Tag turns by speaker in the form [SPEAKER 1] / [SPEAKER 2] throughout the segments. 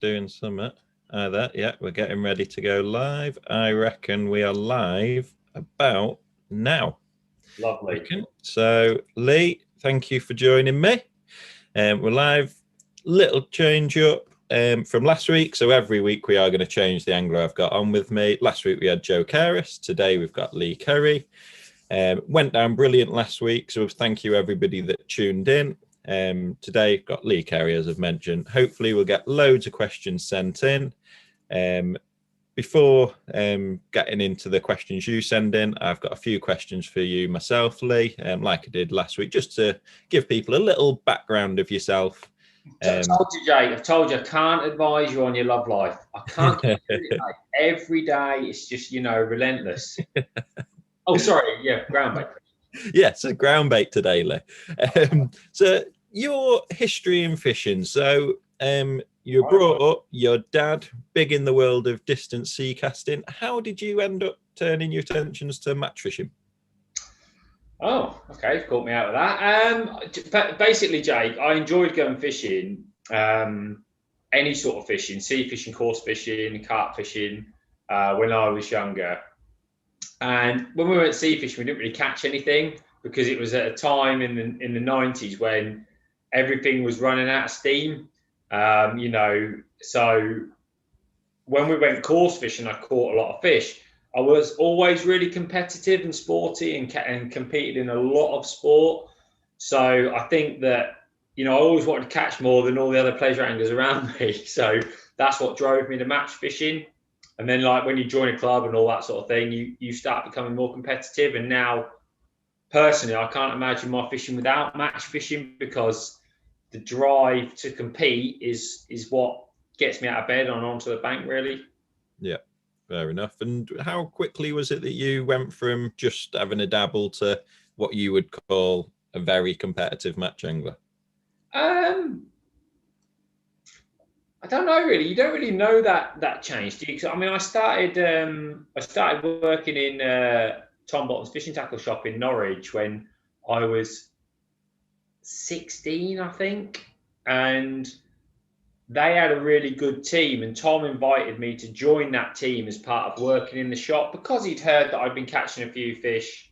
[SPEAKER 1] doing something. There, yeah, we're getting ready to go live. I reckon we are live about now.
[SPEAKER 2] Lovely.
[SPEAKER 1] So, Lee, thank you for joining me. We're live. Little change up from last week. So every week we are going to change the angler I've got on with me. Last week we had Joe Caris. Today we've got Lee Kerry. Went down brilliant last week. So thank you everybody that tuned in. Today got Lee Kerry, as I've mentioned. Hopefully we'll get loads of questions sent in. Before getting into the questions you send in, I've got a few questions for you myself, Lee, like I did last week, just to give people a little background of yourself.
[SPEAKER 2] I've told you, Jake, I've told you I can't advise you on your love life. I can't keep doing it, mate. Every day it's just, relentless. Oh, sorry. Yeah, groundbait.
[SPEAKER 1] Yeah, so groundbait today, Lee. So your history in fishing. So you brought up your dad, big in the world of distance sea casting. How did you end up turning your attentions to match fishing?
[SPEAKER 2] Oh, okay. You've caught me out of that. Basically, Jake, I enjoyed going fishing, any sort of fishing, sea fishing, coarse fishing, carp fishing, when I was younger. And when we went sea fishing, we didn't really catch anything because it was at a time in the 90s when everything was running out of steam. So when we went coarse fishing, I caught a lot of fish. I was always really competitive and sporty and competed in a lot of sport. So I think that, I always wanted to catch more than all the other pleasure anglers around me. So that's what drove me to match fishing. And then like when you join a club and all that sort of thing, you start becoming more competitive. And now, personally, I can't imagine my fishing without match fishing because the drive to compete is what gets me out of bed and onto the bank, really.
[SPEAKER 1] Yeah, fair enough. And how quickly was it that you went from just having a dabble to what you would call a very competitive match angler?
[SPEAKER 2] I don't know really. You don't really know that change, do you? I mean, I started working in Tom Bottom's fishing tackle shop in Norwich when I was 16, I think, and they had a really good team. And Tom invited me to join that team as part of working in the shop because he'd heard that I'd been catching a few fish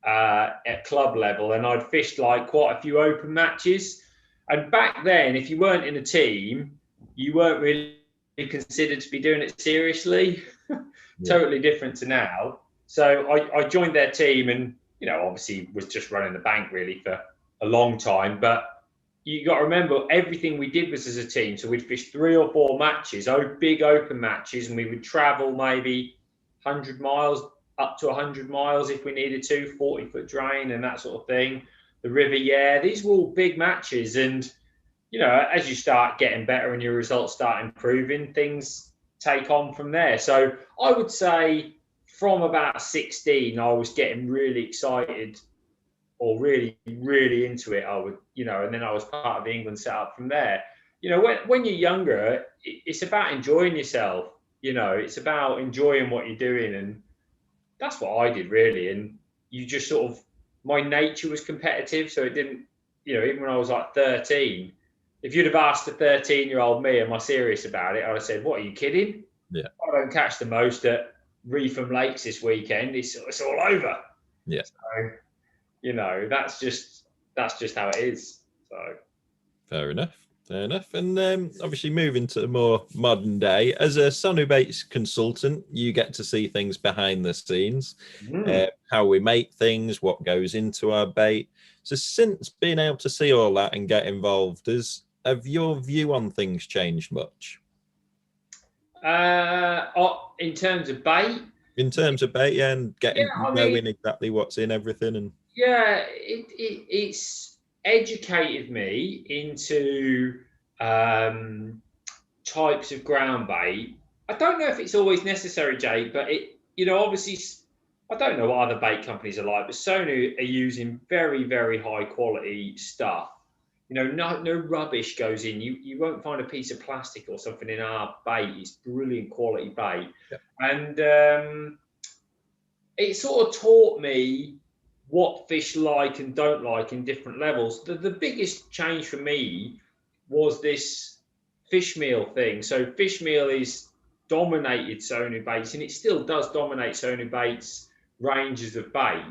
[SPEAKER 2] at club level, and I'd fished like quite a few open matches. And back then, if you weren't in a team, you weren't really considered to be doing it seriously. Totally different to now. So I joined their team and, obviously was just running the bank really for a long time. But you got to remember, everything we did was as a team. So we'd fish 3 or 4 matches, big open matches, and we would travel maybe 100 miles, up to 100 miles if we needed to, 40-foot drain and that sort of thing. The river, these were all big matches. And as you start getting better and your results start improving, things take on from there. So I would say from about 16, I was getting really excited or really, really into it. I would, and then I was part of the England setup from there. When you're younger, it's about enjoying yourself. It's about enjoying what you're doing. And that's what I did really. And you just sort of, my nature was competitive. So it didn't, even when I was like 13, if you'd have asked a 13-year-old me, am I serious about it? I'd have said, what, are you kidding?
[SPEAKER 1] Yeah.
[SPEAKER 2] I don't catch the most at Reefham Lakes this weekend. It's all over.
[SPEAKER 1] Yeah.
[SPEAKER 2] So, that's just how it is. So
[SPEAKER 1] fair enough. And obviously moving to the more modern day, as a Sonubaits consultant, you get to see things behind the scenes, how we make things, what goes into our bait. So since being able to see all that and get involved, have your view on things changed much?
[SPEAKER 2] In terms of bait?
[SPEAKER 1] In terms of bait, and knowing exactly what's in everything. And
[SPEAKER 2] it's educated me into types of ground bait. I don't know if it's always necessary, Jake, but obviously, I don't know what other bait companies are like, but Sonu are using very, very high quality stuff. No rubbish goes in. You won't find a piece of plastic or something in our bait. It's brilliant quality bait. Yeah. And it sort of taught me what fish like and don't like in different levels. The biggest change for me was this fish meal thing. So fish meal is dominated Sonubaits, and it still does dominate Sonubaits ranges of bait.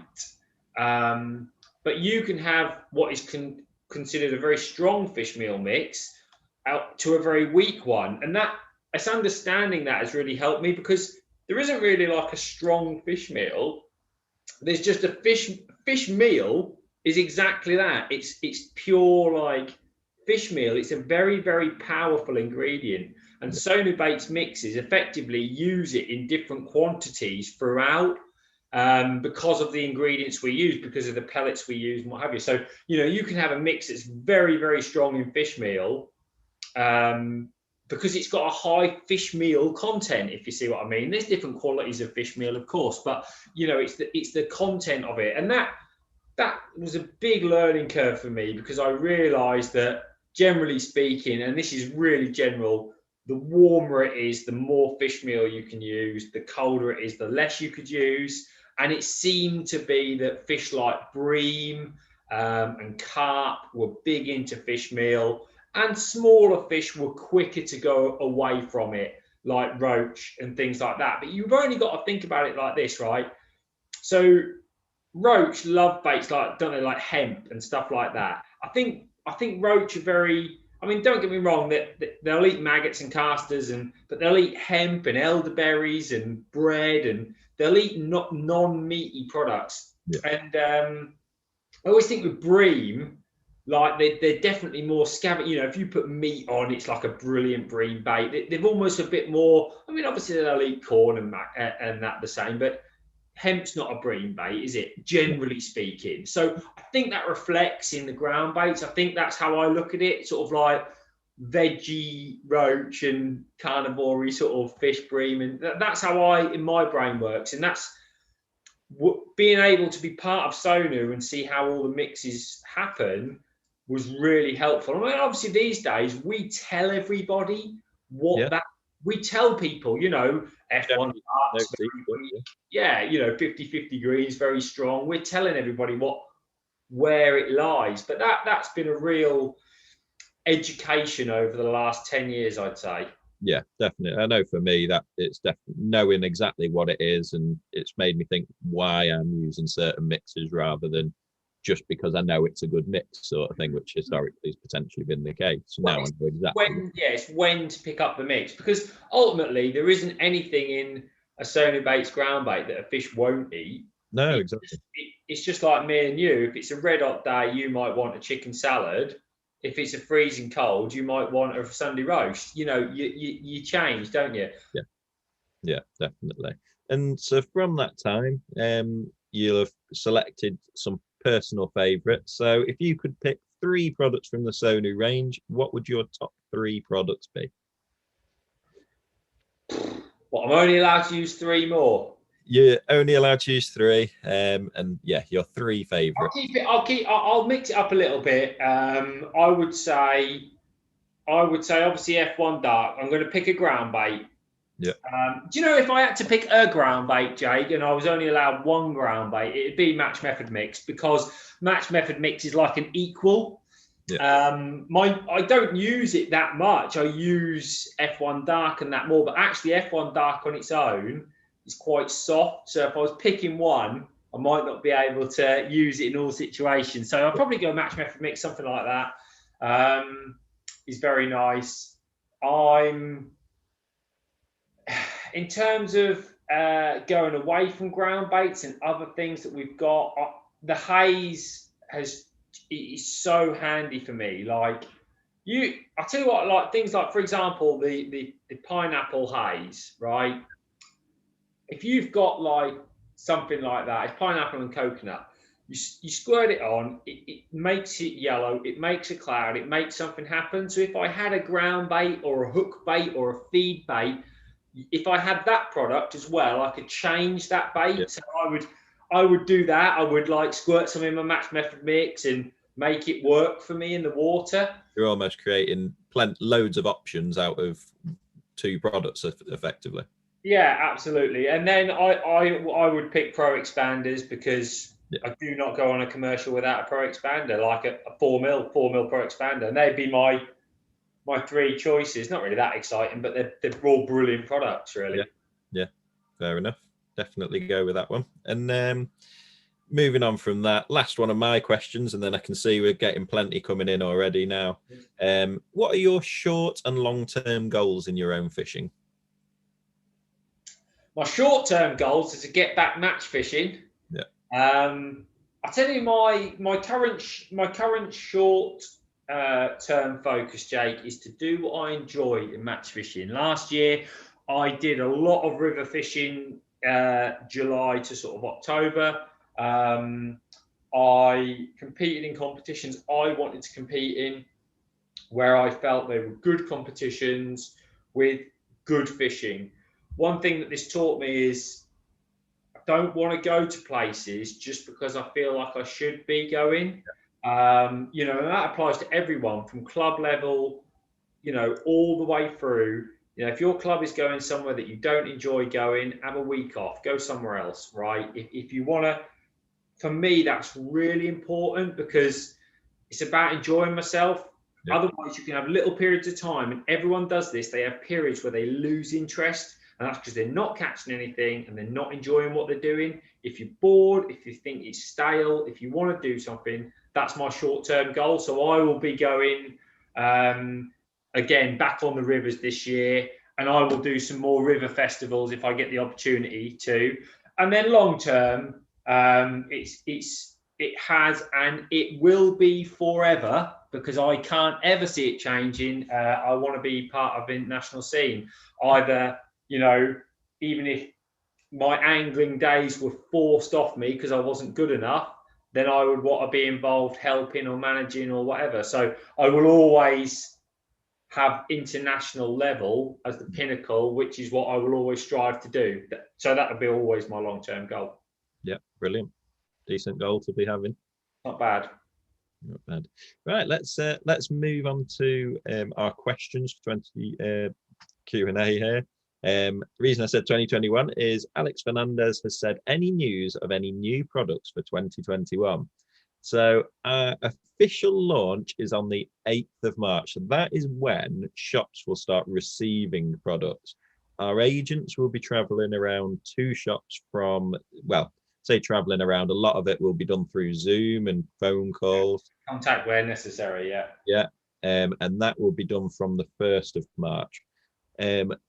[SPEAKER 2] But you can have what is considered a very strong fish meal mix out to a very weak one, and it's understanding that has really helped me, because there isn't really like a strong fish meal. There's just a fish meal is exactly that. It's pure like fish meal. It's a very, very powerful ingredient. And Sonubaits mixes effectively use it in different quantities throughout, because of the ingredients we use, because of the pellets we use and what have you. So, you can have a mix that's very, very strong in fish meal, because it's got a high fish meal content, if you see what I mean. There's different qualities of fish meal, of course, but it's the content of it. And that was a big learning curve for me, because I realized that, generally speaking, and this is really general, the warmer it is, the more fish meal you can use. The colder it is, the less you could use. And it seemed to be that fish like bream and carp were big into fish meal, and smaller fish were quicker to go away from it, like roach and things like that. But you've only got to think about it like this, right? So roach love baits like, don't they, like hemp and stuff like that. I think roach are very, I mean, don't get me wrong, that they'll eat maggots and casters, but they'll eat hemp and elderberries and bread, and they'll eat non-meaty products. Yeah. And I always think with bream, like they're definitely more scavenging. If you put meat on, it's like a brilliant bream bait. They've almost a bit more. I mean, obviously they'll eat corn and that the same, but hemp's not a bream bait, is it? Generally speaking. So I think that reflects in the ground baits. I think that's how I look at it, sort of like veggie roach and carnivore sort of fish bream, and that's how in my brain works. And that's being able to be part of Sonu and see how all the mixes happen was really helpful. I mean, obviously these days we tell everybody we tell people, F1 darts, yeah, 50-50 greens, very strong. We're telling everybody where it lies. But that's been a real education over the last 10 years, I'd say.
[SPEAKER 1] Yeah, definitely. I know for me that it's definitely knowing exactly what it is, and it's made me think why I'm using certain mixes rather than just because I know it's a good mix sort of thing, which historically has potentially been the case. So now I know exactly.
[SPEAKER 2] It's when to pick up the mix, because ultimately there isn't anything in a Sonubaits ground bait that a fish won't eat.
[SPEAKER 1] No, exactly.
[SPEAKER 2] It's just like me and you. If it's a red hot day, you might want a chicken salad. If it's a freezing cold, you might want a Sunday roast. You change, don't you?
[SPEAKER 1] Yeah, definitely. And so from that time, you'll have selected some personal favourites. So if you could pick 3 products from the Sonu range, what would your top 3 products be?
[SPEAKER 2] Well, I'm only allowed to use 3 more.
[SPEAKER 1] You're only allowed to use 3, and yeah, your 3 favourites.
[SPEAKER 2] I'll mix it up a little bit. I would say obviously F1 Dark. I'm going to pick a ground bait.
[SPEAKER 1] Yeah.
[SPEAKER 2] Do you know, if I had to pick a ground bait, Jake, and I was only allowed 1 ground bait, it'd be match method mix, because match method mix is like an equal. Yeah. I don't use it that much. I use F1 Dark and that more, but actually F1 Dark on its own is quite soft. So if I was picking one, I might not be able to use it in all situations. So I'll probably go match method mix, something like that. Is very nice. In terms of going away from ground baits and other things that we've got, the haze is so handy for me. Like I tell you what, like things like, for example, the pineapple haze, right? If you've got like something like that, it's pineapple and coconut. You squirt it on, it makes it yellow, it makes a cloud, it makes something happen. So if I had a ground bait or a hook bait or a feed bait, if I had that product as well, I could change that bait. Yeah. So I would do that. I would like squirt some in my match method mix and make it work for me in the water.
[SPEAKER 1] You're almost creating loads of options out of 2 products effectively.
[SPEAKER 2] Yeah, absolutely. And then I would pick Pro Expanders, because I do not go on a commercial without a Pro Expander, like a 4 mil Pro Expander. And they'd be my my three choices. Not really that exciting, but they're all brilliant products, really.
[SPEAKER 1] Yeah, fair enough. Definitely go with that one. And moving on from that, last one of my questions, and then I can see we're getting plenty coming in already now. What are your short and long-term goals in your own fishing?
[SPEAKER 2] My short-term goals is to get back match fishing.
[SPEAKER 1] Yeah.
[SPEAKER 2] I tell you, my current short term focus, Jake, is to do what I enjoy in match fishing. Last year, I did a lot of river fishing, July to sort of October. I competed in competitions I wanted to compete in, where I felt they were good competitions with good fishing. One thing that this taught me is I don't want to go to places just because I feel like I should be going. And that applies to everyone from club level, all the way through. If your club is going somewhere that you don't enjoy going, have a week off, go somewhere else, right? If you want to, for me, that's really important because it's about enjoying myself. Yeah. Otherwise, you can have little periods of time, and everyone does this. They have periods where they lose interest, and that's because they're not catching anything and they're not enjoying what they're doing. If you're bored, if you think it's stale, if you want to do something, that's my short-term goal. So I will be going again back on the rivers this year, and I will do some more river festivals if I get the opportunity to. And then long-term, it has and it will be forever, because I can't ever see it changing. I want to be part of the international scene. Either, even if my angling days were forced off me because I wasn't good enough, then I would want to be involved helping or managing or whatever. So I will always have international level as the pinnacle, which is what I will always strive to do. So that would be always my long-term goal.
[SPEAKER 1] Yeah, brilliant. Decent goal to be having.
[SPEAKER 2] Not bad.
[SPEAKER 1] Not bad. Right, let's move on to our questions for 20 Q&A here. The reason I said 2021 is Alex Fernandez has said, any news of any new products for 2021? So our official launch is on the 8th of March. So that is when shops will start receiving products. Our agents will be traveling around 2 shops from, well, say traveling around, a lot of it will be done through Zoom and phone calls.
[SPEAKER 2] Contact where necessary, yeah.
[SPEAKER 1] Yeah, and that will be done from the 1st of March.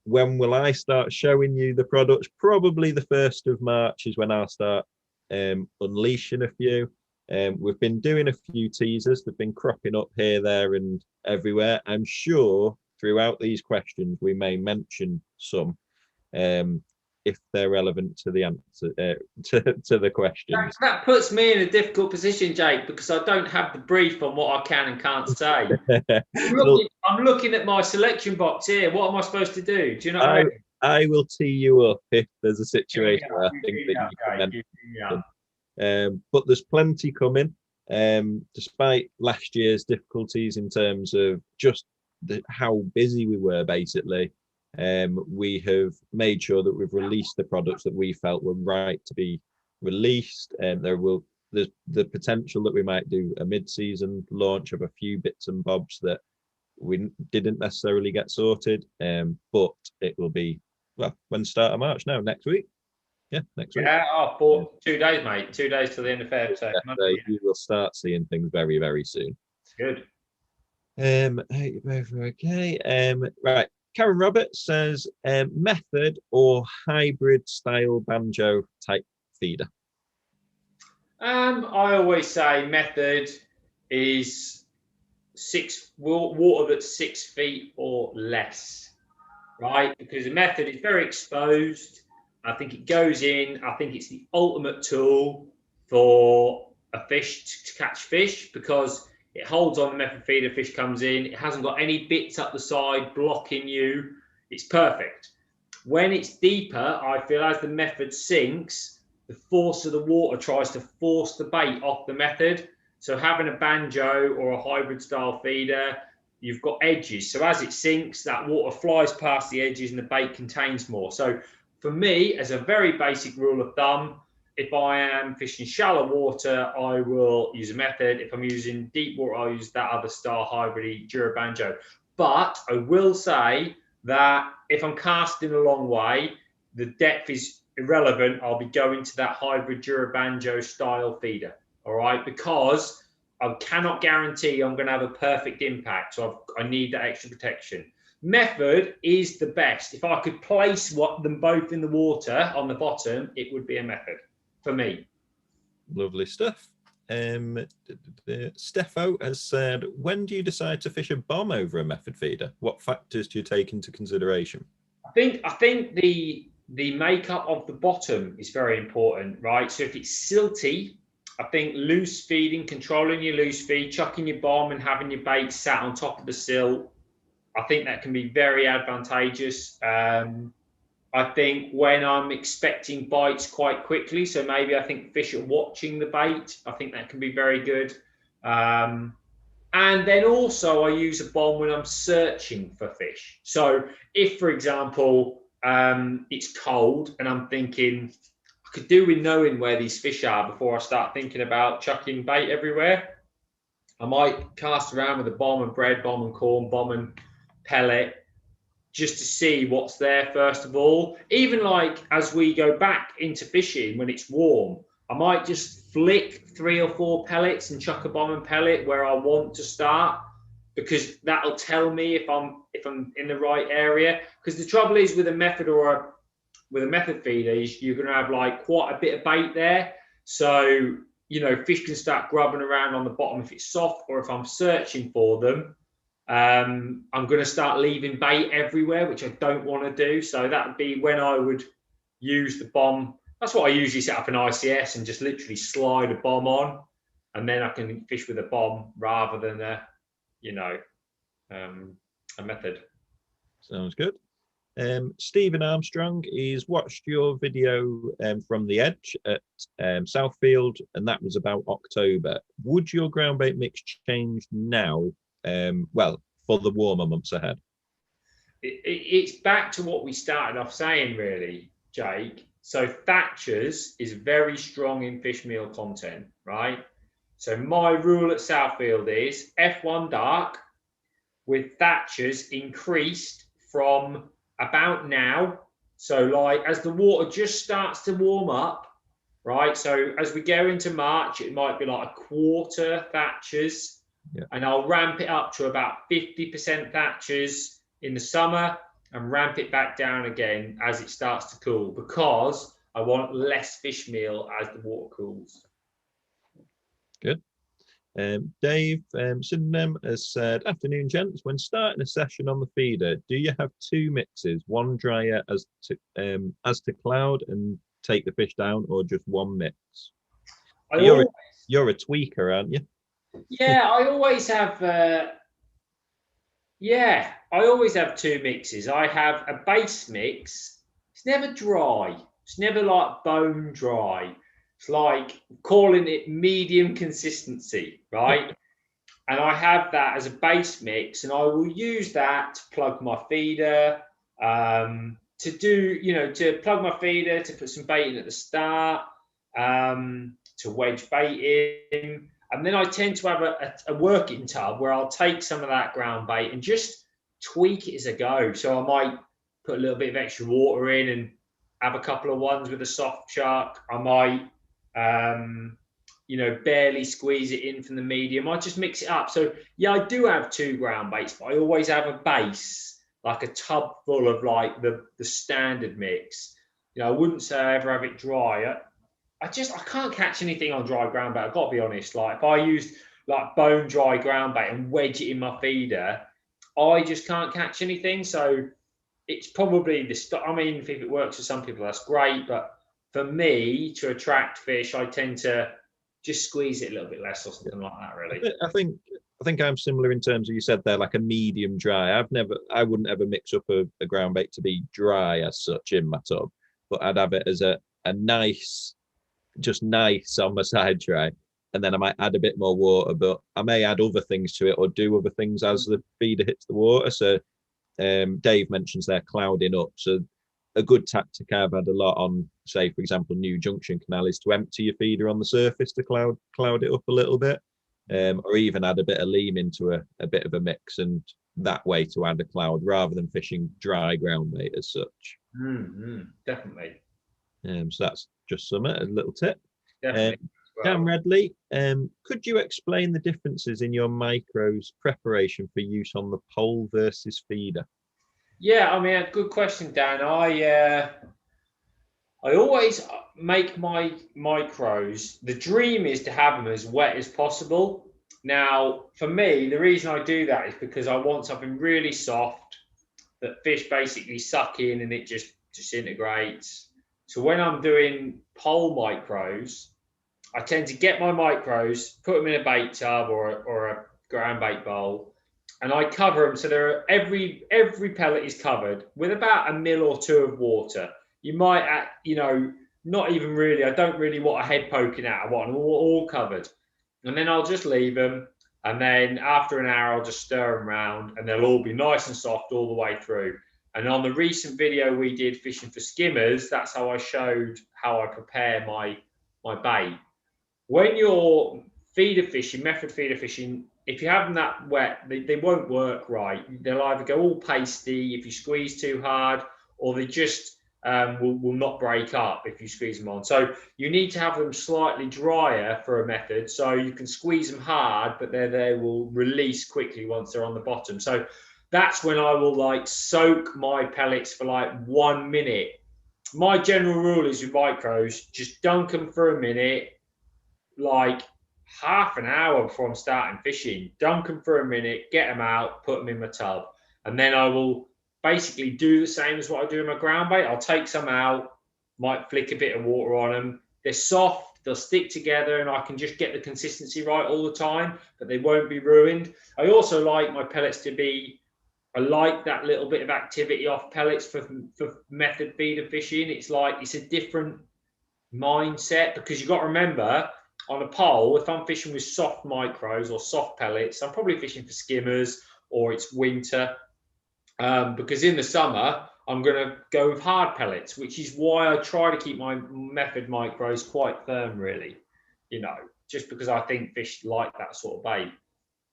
[SPEAKER 1] When will I start showing you the products? Probably the 1st of March is when I'll start unleashing a few. We've been doing a few teasers. They've been cropping up here, there, and everywhere. I'm sure throughout these questions we may mention some if they're relevant to the answer to the questions.
[SPEAKER 2] That puts me in a difficult position, Jake, because I don't have the brief on what I can and can't say. I'm looking at my selection box here. What am I supposed to do? Do you know what I mean?
[SPEAKER 1] I will tee you up if there's a situation where I think that you can. But there's plenty coming, despite last year's difficulties in terms of just how busy we were, basically. We have made sure that we've released the products that we felt were right to be released, and there's the potential that we might do a mid-season launch of a few bits and bobs that we didn't necessarily get sorted, but it will be, well, when start of March now, next week. Yeah, next week.
[SPEAKER 2] Yeah, for 2 days, mate. 2 days till the end of February. So
[SPEAKER 1] you will start seeing things very, very soon.
[SPEAKER 2] Good.
[SPEAKER 1] Okay. Right. Karen Roberts says, method or hybrid style banjo type feeder?
[SPEAKER 2] I always say method is water that's 6 feet or less, right? Because the method is very exposed. I think it goes in. I think it's the ultimate tool for a fish to catch fish, because it holds on the method feeder, fish comes in. It hasn't got any bits up the side blocking you. It's perfect. When it's deeper, I feel as the method sinks, the force of the water tries to force the bait off the method. So having a banjo or a hybrid style feeder, you've got edges. So as it sinks, that water flies past the edges and the bait contains more. So for me, as a very basic rule of thumb, if I am fishing shallow water, I will use a method. If I'm using deep water, I'll use that other style hybrid Dura Banjo. But I will say that if I'm casting a long way, the depth is irrelevant. I'll be going to that hybrid Durabanjo style feeder. All right, because I cannot guarantee I'm going to have a perfect impact. So I need that extra protection. Method is the best. If I could place them both in the water on the bottom, it would be a method for me.
[SPEAKER 1] Lovely stuff. Steffo has said, when do you decide to fish a bomb over a method feeder? What factors do you take into consideration?
[SPEAKER 2] I think the makeup of the bottom is very important, right? So if it's silty, I think loose feeding, controlling your loose feed, chucking your bomb and having your bait sat on top of the sill, I think that can be very advantageous. I think when I'm expecting bites quite quickly, so maybe I think fish are watching the bait, I think that can be very good. And then also I use a bomb when I'm searching for fish. So if, for example, it's cold and I'm thinking, I could do with knowing where these fish are before I start thinking about chucking bait everywhere, I might cast around with a bomb and bread, bomb and corn, bomb and pellet, just to see what's there first of all. Even like as we go back into fishing when it's warm, I might just flick 3 or 4 pellets and chuck a bomb and pellet where I want to start, because that'll tell me if I'm in the right area. Because the trouble is with a method with a method feeder is you're going to have like quite a bit of bait there, so fish can start grubbing around on the bottom if it's soft, or if I'm searching for them, I'm going to start leaving bait everywhere, which I don't want to do. So that would be when I would use the bomb. That's what I usually set up an ICS and just literally slide a bomb on, and then I can fish with a bomb rather than a method.
[SPEAKER 1] Sounds good. Stephen Armstrong, he's watched your video from the edge at Southfield, and that was about October. Would your ground bait mix change now? For the warmer months ahead?
[SPEAKER 2] It's back to what we started off saying, really, Jake. So Thatcher's is very strong in fish meal content, right? So my rule at Southfield is F1 dark with Thatcher's increased from about now. So like as the water just starts to warm up, right? So as we go into March, it might be like a quarter Thatcher's. Yeah. And I'll ramp it up to about 50% Thatcher's in the summer and ramp it back down again as it starts to cool, because I want less fish meal as the water cools.
[SPEAKER 1] Good. Dave Sydenham has said, afternoon, gents. When starting a session on the feeder, do you have 2 mixes, one dryer as to cloud and take the fish down, or just one mix? You're a tweaker, aren't you?
[SPEAKER 2] Yeah, I always have. I always have 2 mixes. I have a base mix. It's never dry. It's never like bone dry. It's like calling it medium consistency, right? And I have that as a base mix, and I will use that to plug my feeder, to plug my feeder, to put some bait in at the start, to wedge bait in. And then I tend to have a working tub where I'll take some of that ground bait and just tweak it as I go. So I might put a little bit of extra water in and have a couple of ones with a soft shark. I might, barely squeeze it in from the medium. I just mix it up. So yeah, I do have 2 ground baits, but I always have a base, like a tub full of like the standard mix. I wouldn't say I ever have it dry. I can't catch anything on dry ground bait. I've got to be honest. Like if I used like bone dry ground bait and wedge it in my feeder, I just can't catch anything. So it's probably I mean, if it works for some people, that's great. But for me, to attract fish, I tend to just squeeze it a little bit less or something like that, really.
[SPEAKER 1] I think I'm similar in terms of, you said there, like a medium dry. I wouldn't ever mix up a ground bait to be dry as such in my tub, but I'd have it as a nice, just nice on my side tray, and then I might add a bit more water, but I may add other things to it or do other things as the feeder hits the water. So Dave mentions there clouding up. So a good tactic I've had a lot on, say for example, New Junction Canal, is to empty your feeder on the surface to cloud it up a little bit, or even add a bit of leam into a bit of a mix, and that way to add a cloud rather than fishing dry ground bait as such.
[SPEAKER 2] Definitely.
[SPEAKER 1] So that's just a little tip.
[SPEAKER 2] Definitely.
[SPEAKER 1] Dan Redley, could you explain the differences in your micros preparation for use on the pole versus feeder?
[SPEAKER 2] Yeah, I mean, a good question, Dan. I always make my micros. The dream is to have them as wet as possible. Now, for me, the reason I do that is because I want something really soft that fish basically suck in and it just disintegrates. So when I'm doing pole micros, I tend to get my micros, put them in a bait tub or a ground bait bowl, and I cover them so every pellet is covered with about 1 mil or 2 of water. You might, not even really. I don't really want a head poking out. I want them all covered, and then I'll just leave them. And then after an hour, I'll just stir them around, and they'll all be nice and soft all the way through. And on the recent video we did fishing for skimmers, that's how I showed how I prepare my bait. When you're method feeder fishing, if you have them that wet, they won't work right. They'll either go all pasty if you squeeze too hard, or they just will not break up if you squeeze them on. So you need to have them slightly drier for a method, so you can squeeze them hard, but they will release quickly once they're on the bottom. So that's when I will soak my pellets for 1 minute. My general rule is with micros, just dunk them for a minute, half an hour before I'm starting fishing. Dunk them for a minute, get them out, put them in my tub, and then I will basically do the same as what I do in my ground bait. I'll take some out, might flick a bit of water on them. They're soft, they'll stick together, and I can just get the consistency right all the time, but they won't be ruined. I also like my pellets to be, I like that little bit of activity off pellets for method feeder fishing. It's a different mindset, because you've got to remember, on a pole, if I'm fishing with soft micros or soft pellets, I'm probably fishing for skimmers or it's winter. Because in the summer, I'm going to go with hard pellets, which is why I try to keep my method micros quite firm, really, just because I think fish like that sort of bait.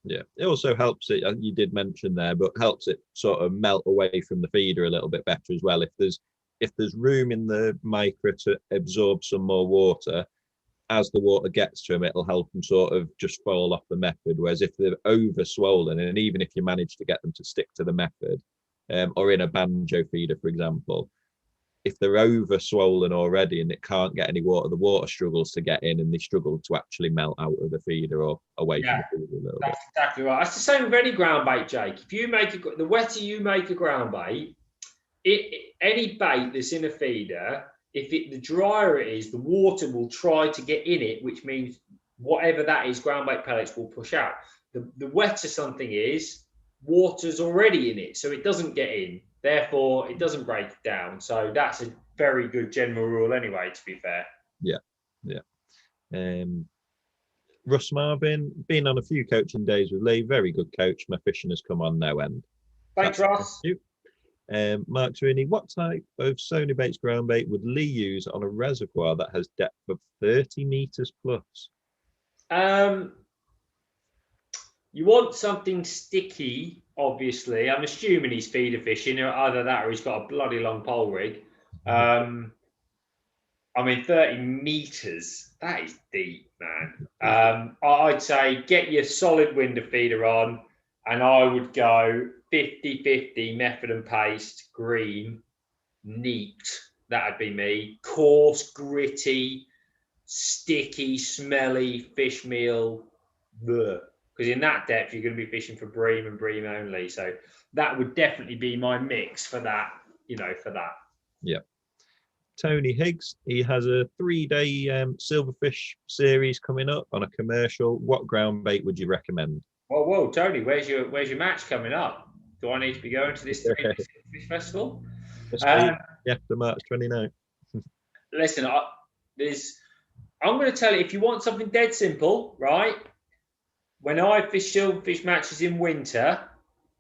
[SPEAKER 1] Yeah, it also helps it, you did mention there, but helps it sort of melt away from the feeder a little bit better as well. If there's room in the micro to absorb some more water, as the water gets to them, it'll help them sort of just fall off the method. Whereas if they're over swollen, and even if you manage to get them to stick to the method, or in a banjo feeder, for example, if they're over swollen already and it can't get any water, the water struggles to get in and they struggle to actually melt out of the feeder or away from the feeder a little bit.
[SPEAKER 2] That's exactly right. That's the same with any ground bait, Jake. If you the wetter you make a ground bait, any bait that's in a feeder, the drier it is, the water will try to get in it, which means whatever that is, ground bait pellets will push out. The wetter something is, water's already in it, so it doesn't get in. Therefore, it doesn't break down. So that's a very good general rule anyway, to be fair.
[SPEAKER 1] Yeah. Russ Marvin, been on a few coaching days with Lee, very good coach. My fishing has come on no end.
[SPEAKER 2] Thanks, Russ.
[SPEAKER 1] Thank you. Mark Sweeney, what type of Sonubaits ground bait would Lee use on a reservoir that has depth of 30 meters plus?
[SPEAKER 2] You want something sticky, obviously. I'm assuming he's feeder fishing, either that or he's got a bloody long pole rig. 30 meters, that is deep, man. I'd say get your solid window feeder on, and I would go 50-50 method and paste, green, neat. That'd be me. Coarse, gritty, sticky, smelly fish meal. Because in that depth, you're going to be fishing for bream and bream only. So that would definitely be my mix for that,
[SPEAKER 1] Yeah. Tony Higgs, he has a 3-day silverfish series coming up on a commercial. What ground bait would you recommend?
[SPEAKER 2] Whoa, Tony, where's your match coming up? Do I need to be going to this 3-day silverfish festival?
[SPEAKER 1] After March 29th.
[SPEAKER 2] Listen, I'm going to tell you, if you want something dead simple, right? When I fish silverfish matches in winter,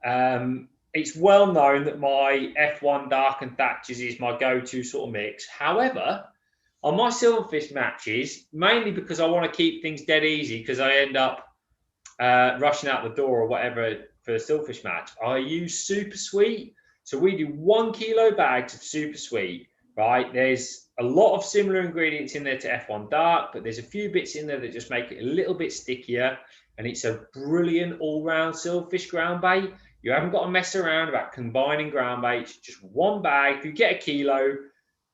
[SPEAKER 2] it's well known that my F1 Dark and Thatchers is my go-to sort of mix. However, on my silverfish matches, mainly because I want to keep things dead easy, because I end up rushing out the door or whatever for a silverfish match, I use super sweet. So we do 1 kilo bags of super sweet, right? There's a lot of similar ingredients in there to F1 Dark, but there's a few bits in there that just make it a little bit stickier. And it's a brilliant all-round silverfish ground bait. You haven't got to mess around about combining ground baits. Just one bag. If you get a kilo,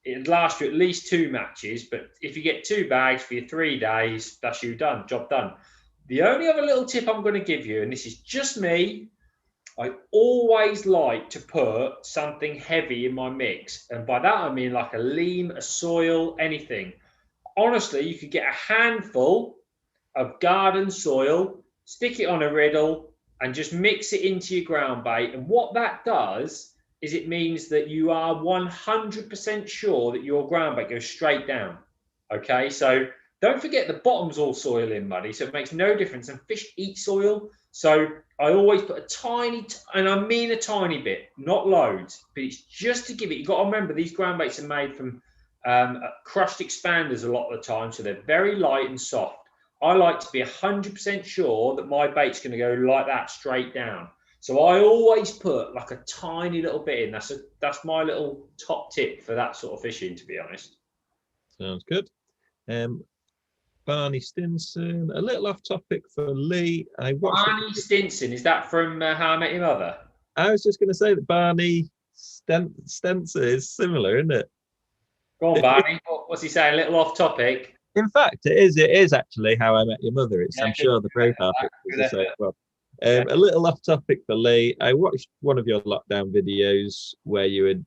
[SPEAKER 2] it'd last you at least 2 matches. But if you get 2 bags for your 3 days, that's you done. Job done. The only other little tip I'm going to give you, and this is just me, I always like to put something heavy in my mix. And by that, I mean like a lean, a soil, anything. Honestly, you could get a handful of garden soil, stick it on a riddle, and just mix it into your ground bait. And what that does is it means that you are 100% sure that your ground bait goes straight down. Okay, so don't forget the bottom's all soil in muddy, so it makes no difference. And fish eat soil. So I always put a tiny, and I mean a tiny bit, not loads, but it's just to give it. You've got to remember these ground baits are made from crushed expanders a lot of the time, so they're very light and soft. I like to be 100% sure that my bait's going to go like that straight down. So I always put like a tiny little bit in. That's my little top tip for that sort of fishing, to be honest.
[SPEAKER 1] Sounds good. Barney Stinson, a little off topic for Lee.
[SPEAKER 2] Barney Stinson, is that from How I Met Your Mother?
[SPEAKER 1] I was just going to say that Barney Stinson is similar, isn't it?
[SPEAKER 2] Go on, Barney. What's he saying? A little off topic.
[SPEAKER 1] In fact, it is actually How I Met Your Mother. It's, yeah, I'm sure the profile pictures the same. Well, a little off topic for Lee. I watched one of your lockdown videos where you would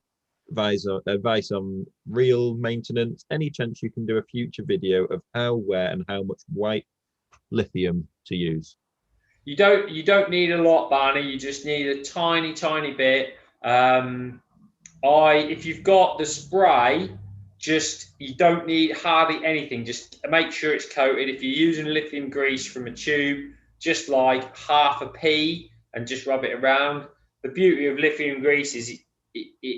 [SPEAKER 1] advice on reel maintenance. Any chance you can do a future video of how, where, and how much white lithium to use?
[SPEAKER 2] You don't need a lot, Barney. You just need a tiny bit. If you've got the spray, you don't need hardly anything. Just make sure it's coated. If you're using lithium grease from a tube, just like half a pea and just rub it around. The beauty of lithium grease is it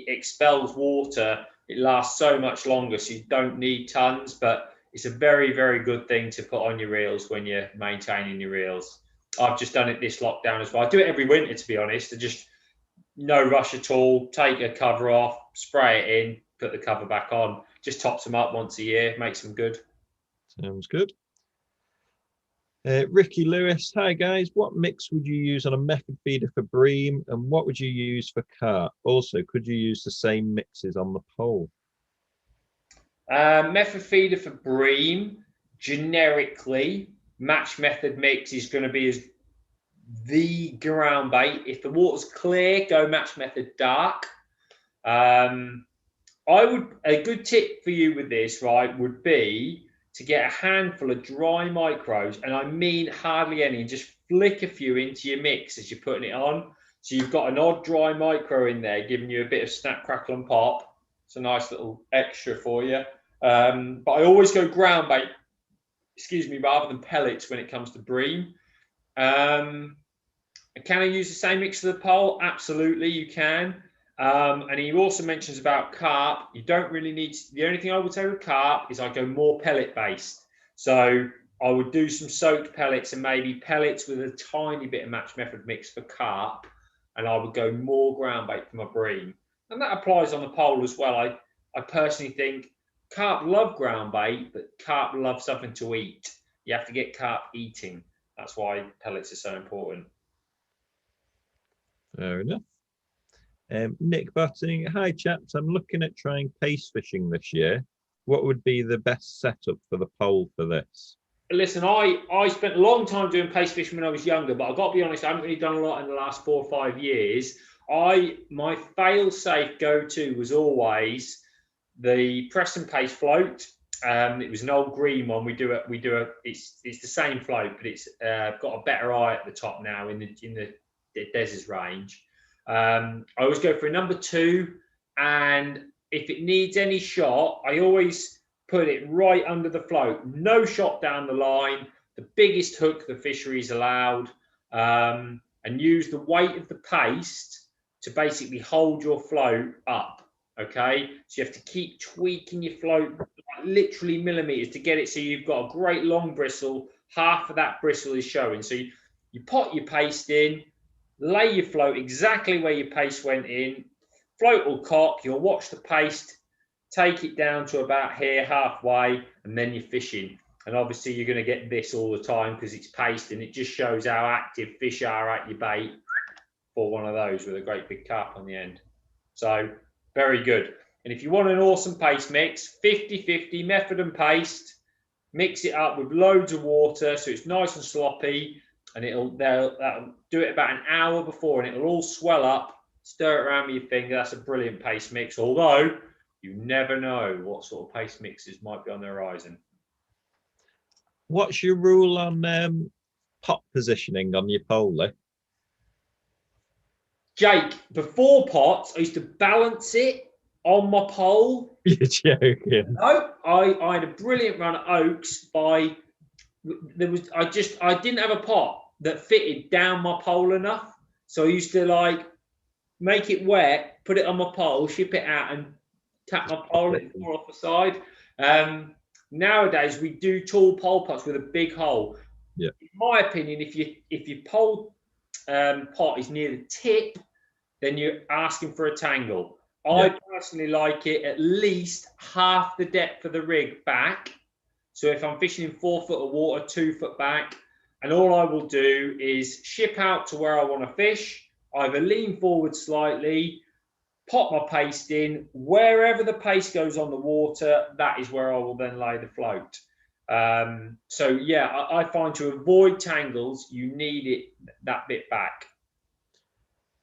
[SPEAKER 2] expels water. It lasts so much longer, so you don't need tons, but it's a very, very good thing to put on your reels when you're maintaining your reels. I've just done it this lockdown as well. I do it every winter, to be honest. Just no rush at all. Take a cover off, spray it in, put the cover back on. Just tops them up once a year, makes them good.
[SPEAKER 1] Sounds good. Ricky Lewis, hi guys. What mix would you use on a method feeder for bream, and what would you use for carp? Also, could you use the same mixes on the pole?
[SPEAKER 2] Method feeder for bream, generically, match method mix is going to be as the ground bait. If the water's clear, go match method dark. A good tip for you with this, right, would be to get a handful of dry micros, and I mean hardly any, and just flick a few into your mix as you're putting it on. So you've got an odd dry micro in there, giving you a bit of snap, crackle, and pop. It's a nice little extra for you. But I always go ground bait, rather than pellets when it comes to bream. Can I use the same mix for the pole? Absolutely, you can. And he also mentions about carp. You don't really need to, the only thing I would say with carp is I go more pellet based. So I would do some soaked pellets and maybe pellets with a tiny bit of match method mix for carp. And I would go more ground bait for my bream. And that applies on the pole as well. I personally think carp love ground bait, but carp love something to eat. You have to get carp eating. That's why pellets are so important.
[SPEAKER 1] Fair enough. Nick Butting, hi chaps, I'm looking at trying pace fishing this year. What would be the best setup for the pole for this?
[SPEAKER 2] Listen, I spent a long time doing pace fishing when I was younger, but I've got to be honest, I haven't really done a lot in the last 4 or 5 years. My fail-safe go-to was always the Preston Pace float. It was an old green one. It's the same float, but it's got a better eye at the top now in the Des's range. I always go for a number 2, and if it needs any shot, I always put it right under the float. No shot down the line, the biggest hook the fishery is allowed, and use the weight of the paste to basically hold your float up. Okay, so you have to keep tweaking your float, like literally millimeters, to get it so you've got a great long bristle. Half of that bristle is showing. So you pot your paste in, lay your float exactly where your paste went in. Float will cock, you'll watch the paste, take it down to about here, halfway, and then you're fishing. And obviously you're going to get this all the time because it's paste, and it just shows how active fish are at your bait for one of those with a great big carp on the end. So very good. And if you want an awesome paste mix, 50-50 method and paste, mix it up with loads of water so it's nice and sloppy, and that'll do it about an hour before, and it'll all swell up. Stir it around with your finger. That's a brilliant paste mix, although you never know what sort of paste mixes might be on the horizon.
[SPEAKER 1] What's your rule on pot positioning on your polar?
[SPEAKER 2] Jake, before pots, I used to balance it on my pole.
[SPEAKER 1] You're joking.
[SPEAKER 2] No, I had a brilliant run at Oaks I didn't have a pot that fitted down my pole enough. So I used to like make it wet, put it on my pole, ship it out, and tap my pole and fall off the side. Nowadays we do tall pole pots with a big hole.
[SPEAKER 1] Yeah.
[SPEAKER 2] In my opinion, if your pole pot is near the tip, then you're asking for a tangle. I personally like it at least half the depth of the rig back. So if I'm fishing in 4 foot of water, 2 foot back, and all I will do is ship out to where I want to fish, either lean forward slightly, pop my paste in, wherever the paste goes on the water, that is where I will then lay the float. So yeah, I find to avoid tangles, you need it that bit back.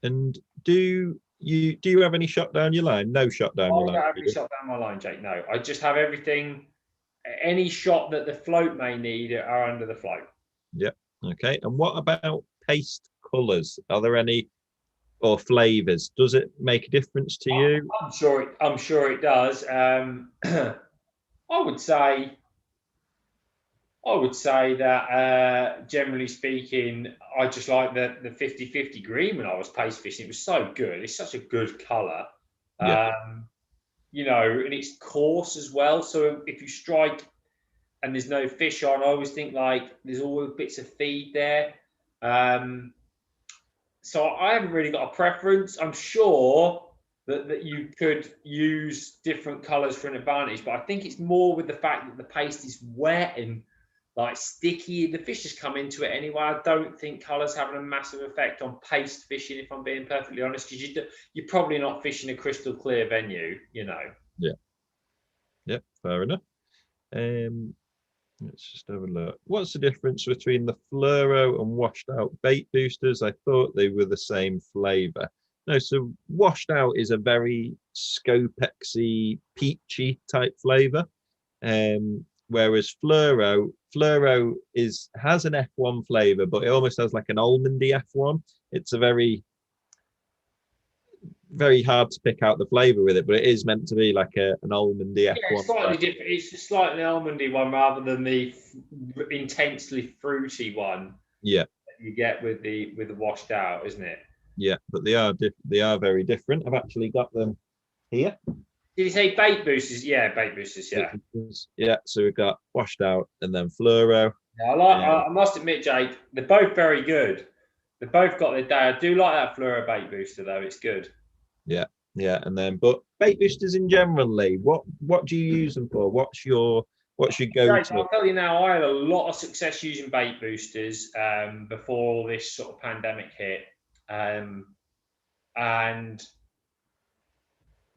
[SPEAKER 1] And do you have any shot down your line? No shot down your line?
[SPEAKER 2] I don't have any shot down my line, Jake. No, I just have everything. Any shot that the float may need are under the float.
[SPEAKER 1] Yeah. Okay. And what about paste colours? Are there any, or flavours? Does it make a difference to you?
[SPEAKER 2] I'm sure it does. I would say that generally speaking, I just like the 50-50 green when I was paste fishing. It was so good. It's such a good colour.
[SPEAKER 1] Yeah.
[SPEAKER 2] You know, and it's coarse as well. So if you strike and there's no fish on, I always think like there's always bits of feed there. So I haven't really got a preference. I'm sure that you could use different colours for an advantage, but I think it's more with the fact that the paste is wet and like sticky. The fish just come into it anyway. I don't think colours having a massive effect on paste fishing, if I'm being perfectly honest, because you're probably not fishing a crystal clear venue, you know.
[SPEAKER 1] Yeah, fair enough. Let's just have a look. What's the difference between the fluoro and washed out bait boosters? I thought they were the same flavour. No, so washed out is a very Scopexy, peachy type flavour. Whereas fluoro has an F1 flavour, but it almost has like an almondy F1. It's a very hard to pick out the flavour with it, but it is meant to be like an almondy F1.
[SPEAKER 2] Yeah, slightly different. It's a slightly almondy one rather than the intensely fruity one.
[SPEAKER 1] Yeah,
[SPEAKER 2] that you get with the washed out, isn't it?
[SPEAKER 1] Yeah, but they are very different. I've actually got them here.
[SPEAKER 2] Did you say bait boosters? Yeah, bait boosters. Yeah.
[SPEAKER 1] Yeah, so we've got washed out and then fluoro.
[SPEAKER 2] Yeah, I must admit, Jake, they're both very good. They've both got their day. I do like that fluoro bait booster though. It's good.
[SPEAKER 1] Yeah, and then but bait boosters in generally, what do you use them for? What's your go-to?
[SPEAKER 2] I'll tell you now, I had a lot of success using bait boosters before all this sort of pandemic hit. And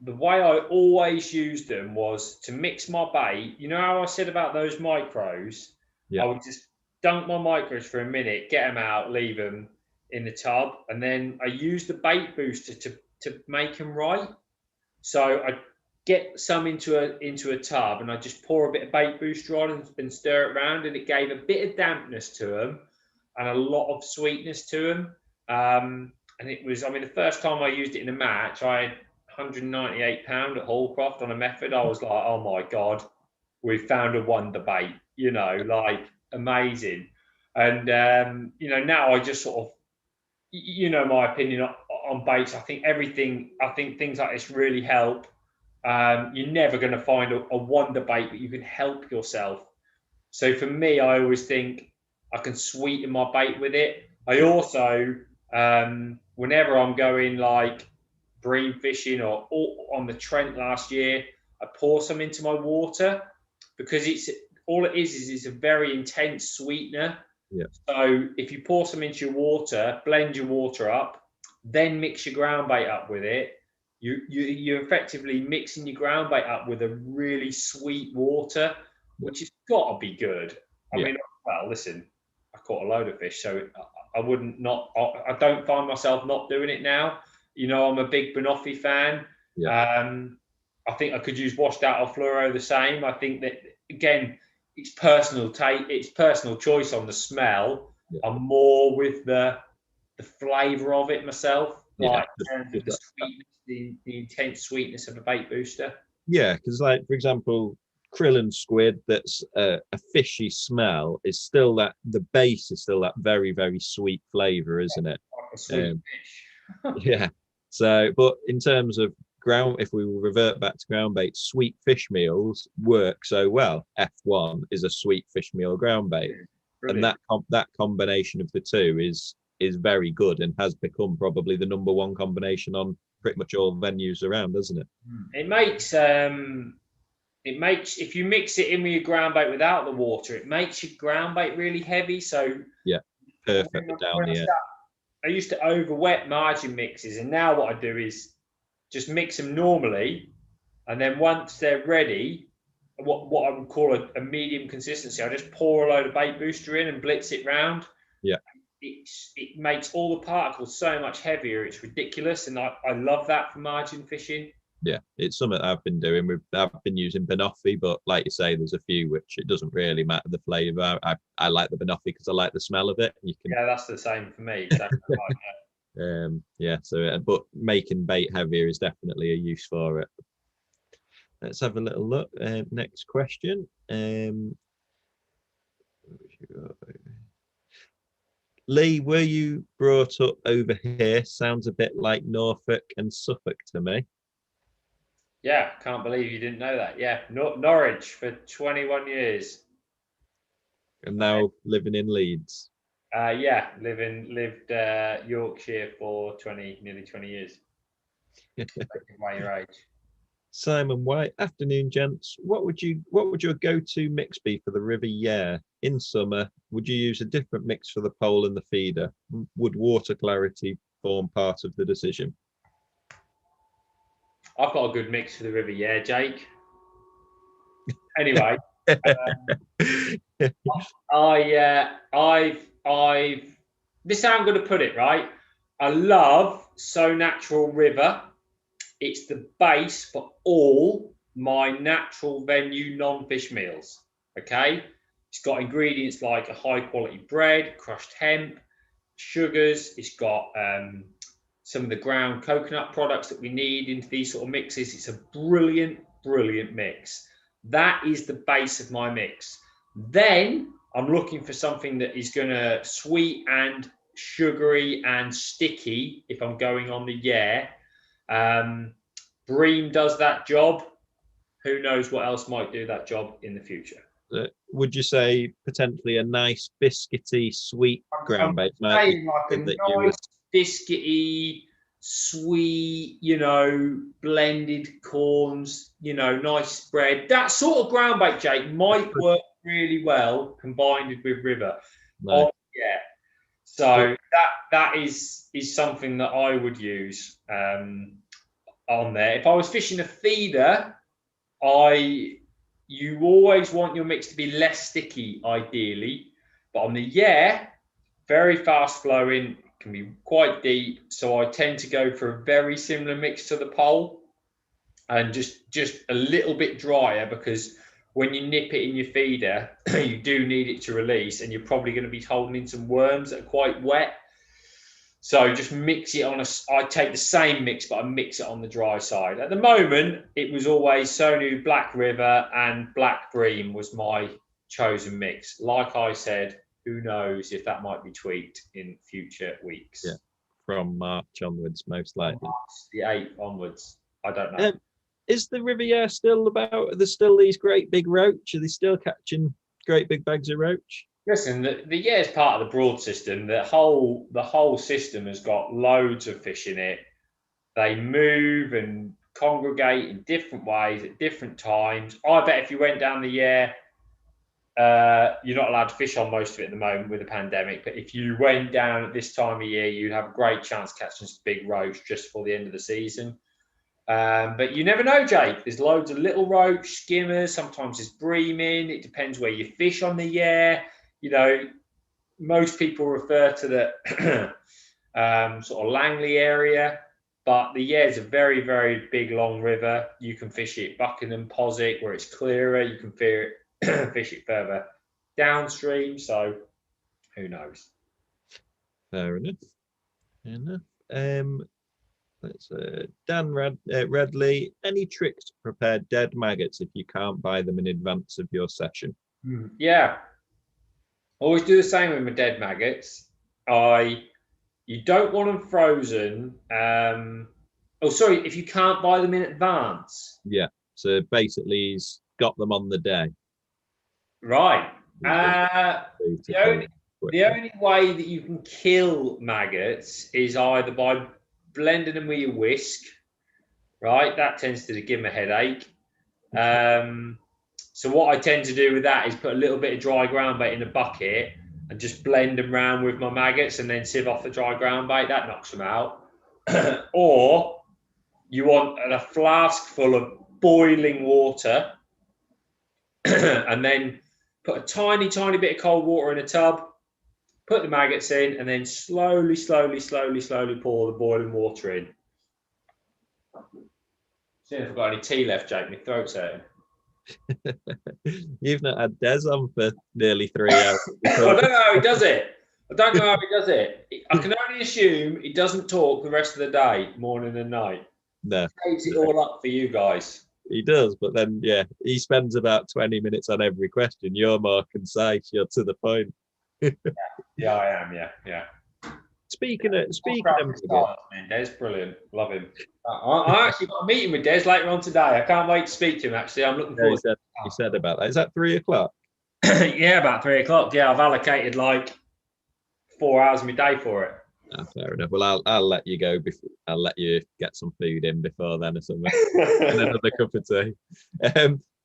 [SPEAKER 2] the way I always used them was to mix my bait. You know how I said about those micros?
[SPEAKER 1] Yeah.
[SPEAKER 2] I would just dunk my micros for a minute, get them out, leave them in the tub, and then I used the bait booster to make them right. So I get some into a tub, and I just pour a bit of bait booster on and stir it around, and it gave a bit of dampness to them and a lot of sweetness to them. And it was, I mean, the first time I used it in a match, I had 198 pound at Hallcroft on a method. I was like, oh my God, we've found a wonder bait, you know, like amazing. And, you know, now I just sort of, you know, my opinion on baits. I think things like this really help. You're never going to find a wonder bait, but you can help yourself. So for me, I always think I can sweeten my bait with it. I also Whenever I'm going like bream fishing or on the Trent last year, I pour some into my water because it's all it is it's a very intense sweetener.
[SPEAKER 1] Yeah.
[SPEAKER 2] So if you pour some into your water, blend your water up, then mix your ground bait up with it, you're effectively mixing your ground bait up with a really sweet water, which has got to be good. I mean, well, listen, I caught a load of fish, so I wouldn't not. I don't find myself not doing it now. You know, I'm a big banoffee fan. I think I could use washed out or fluoro the same. I think that again, it's personal it's personal choice on the smell. I'm more with the flavour of it myself, like in terms of the sweetness, the intense sweetness of a bait booster.
[SPEAKER 1] Yeah, because like for example, krill and squid, that's a fishy smell, is still that the base is still that very, very sweet flavour, isn't it?
[SPEAKER 2] Like a sweet fish.
[SPEAKER 1] Yeah. So, but in terms of ground, if we revert back to ground bait, sweet fish meals work so well. F1 is a sweet fish meal ground bait, and that combination of the two is very good and has become probably the number one combination on pretty much all venues around, doesn't it?
[SPEAKER 2] It makes if you mix it in with your ground bait without the water, it makes your ground bait really heavy. So
[SPEAKER 1] yeah, perfect down the air.
[SPEAKER 2] I used to over wet margin mixes, and now what I do is just mix them normally, and then once they're ready, what I would call a medium consistency, I just pour a load of bait booster in and blitz it round.
[SPEAKER 1] Yeah.
[SPEAKER 2] It makes all the particles so much heavier. It's ridiculous, and I love that for margin fishing.
[SPEAKER 1] Yeah, it's something I've been doing. I've been using banoffee, but like you say, there's a few which it doesn't really matter the flavour. I like the banoffee because I like the smell of it.
[SPEAKER 2] Yeah, that's the same for me. Exactly right,
[SPEAKER 1] yeah. So, but making bait heavier is definitely a use for it. Let's have a little look. Next question. Lee, were you brought up over here? Sounds a bit like Norfolk and Suffolk to me.
[SPEAKER 2] Yeah, can't believe you didn't know that. Yeah, Norwich for 21 years.
[SPEAKER 1] And now living in Leeds.
[SPEAKER 2] Yeah, lived Yorkshire for nearly 20 years. By your age.
[SPEAKER 1] Simon White, afternoon, gents. What would your go-to mix be for the River Yare in summer? Would you use a different mix for the pole and the feeder? Would water clarity form part of the decision?
[SPEAKER 2] I've got a good mix for the River Yare, Jake. Anyway, I've this is how I'm going to put it, right? I love So Natural River. It's the base for all my natural venue non-fish meals. Okay, it's got ingredients like a high quality bread, crushed hemp, sugars. It's got some of the ground coconut products that we need into these sort of mixes. It's a brilliant mix. That is the base of my mix. Then I'm looking for something that is going to sweet and sugary and sticky if I'm going on the Yare. Bream does that job. Who knows what else might do that job in the future?
[SPEAKER 1] Would you say potentially a nice biscuity, sweet ground bait?
[SPEAKER 2] Like a nice biscuity, sweet, blended corns, nice bread. That sort of ground bait, Jake, might work really well combined with River.
[SPEAKER 1] Nice.
[SPEAKER 2] Yeah. So that is something that I would use on there. If I was fishing a feeder, you always want your mix to be less sticky, ideally. But on the Yare, very fast flowing, can be quite deep. So I tend to go for a very similar mix to the pole, and just a little bit drier, because when you nip it in your feeder, you do need it to release, and you're probably going to be holding in some worms that are quite wet. So just mix it on I take the same mix, but I mix it on the dry side. At the moment, it was always Sonu Black River and Black Bream was my chosen mix. Like I said, who knows if that might be tweaked in future weeks.
[SPEAKER 1] Yeah, from March onwards, most likely.
[SPEAKER 2] From March the 8th onwards. I don't know.
[SPEAKER 1] Is the River Yare still about? Are there still these great big roach? Are they still catching great big bags of roach?
[SPEAKER 2] Listen, the yeah is part of the broad system. The whole system has got loads of fish in it. They move and congregate in different ways at different times. I bet if you went down the Yare, you're not allowed to fish on most of it at the moment with the pandemic. But if you went down at this time of year, you'd have a great chance catching some big roach just for the end of the season. But you never know, Jake. There's loads of little roach, skimmers. Sometimes there's breaming. It depends where you fish on the Yare. You know, most people refer to the sort of Langley area, but the Yare is a very, very big, long river. You can fish it Buckingham, Poswick, where it's clearer. You can fish it further downstream. So who knows?
[SPEAKER 1] Fair enough. Fair enough. Let's Dan Redley. Any tricks to prepare dead maggots if you can't buy them in advance of your session?
[SPEAKER 2] Yeah, always do the same with my dead maggots. You don't want them frozen. If you can't buy them in advance.
[SPEAKER 1] Yeah. So basically, he's got them on the day.
[SPEAKER 2] Right. The only way that you can kill maggots is either by blending them with your whisk, right? That tends to give them a headache. So what I tend to do with that is put a little bit of dry ground bait in a bucket and just blend them around with my maggots and then sieve off the dry ground bait. That knocks them out. Or you want a flask full of boiling water and then put a tiny, tiny bit of cold water in a tub, put the maggots in, and then slowly pour the boiling water in. See if I've got any tea left, Jake. My throat's hurting.
[SPEAKER 1] You've not had Des on for nearly 3 hours.
[SPEAKER 2] I don't know how he does it. I can only assume he doesn't talk the rest of the day, morning and night.
[SPEAKER 1] No.
[SPEAKER 2] He saves it all up for you guys.
[SPEAKER 1] He does, but then, yeah, he spends about 20 minutes on every question. You're more concise. You're to the point.
[SPEAKER 2] Yeah, I am. Yeah.
[SPEAKER 1] Speaking of
[SPEAKER 2] Des, brilliant. Love him. I actually got a meeting with Des later on today. I can't wait to speak to him. Actually, I'm looking forward.
[SPEAKER 1] He said about that. Is that 3:00?
[SPEAKER 2] Yeah, about 3:00. Yeah, I've allocated like 4 hours of my day for it.
[SPEAKER 1] Fair enough. Well, I'll let you go. I'll let you get some food in before then or something, and another cup of tea.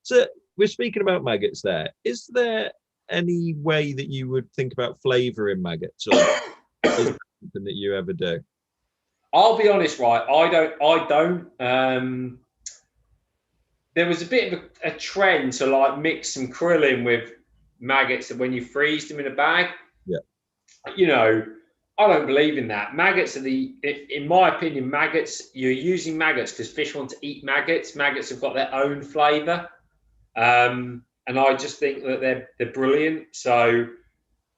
[SPEAKER 1] So we're speaking about maggots. There is there any way that you would think about flavouring maggots, or is that something that you ever do?
[SPEAKER 2] I'll be honest, right? I don't. There was a bit of a trend to like mix some krill in with maggots when you freeze them in a bag.
[SPEAKER 1] Yeah.
[SPEAKER 2] You know, I don't believe in that. Maggots are in my opinion, you're using maggots because fish want to eat maggots. Maggots have got their own flavour. And I just think that they're brilliant. So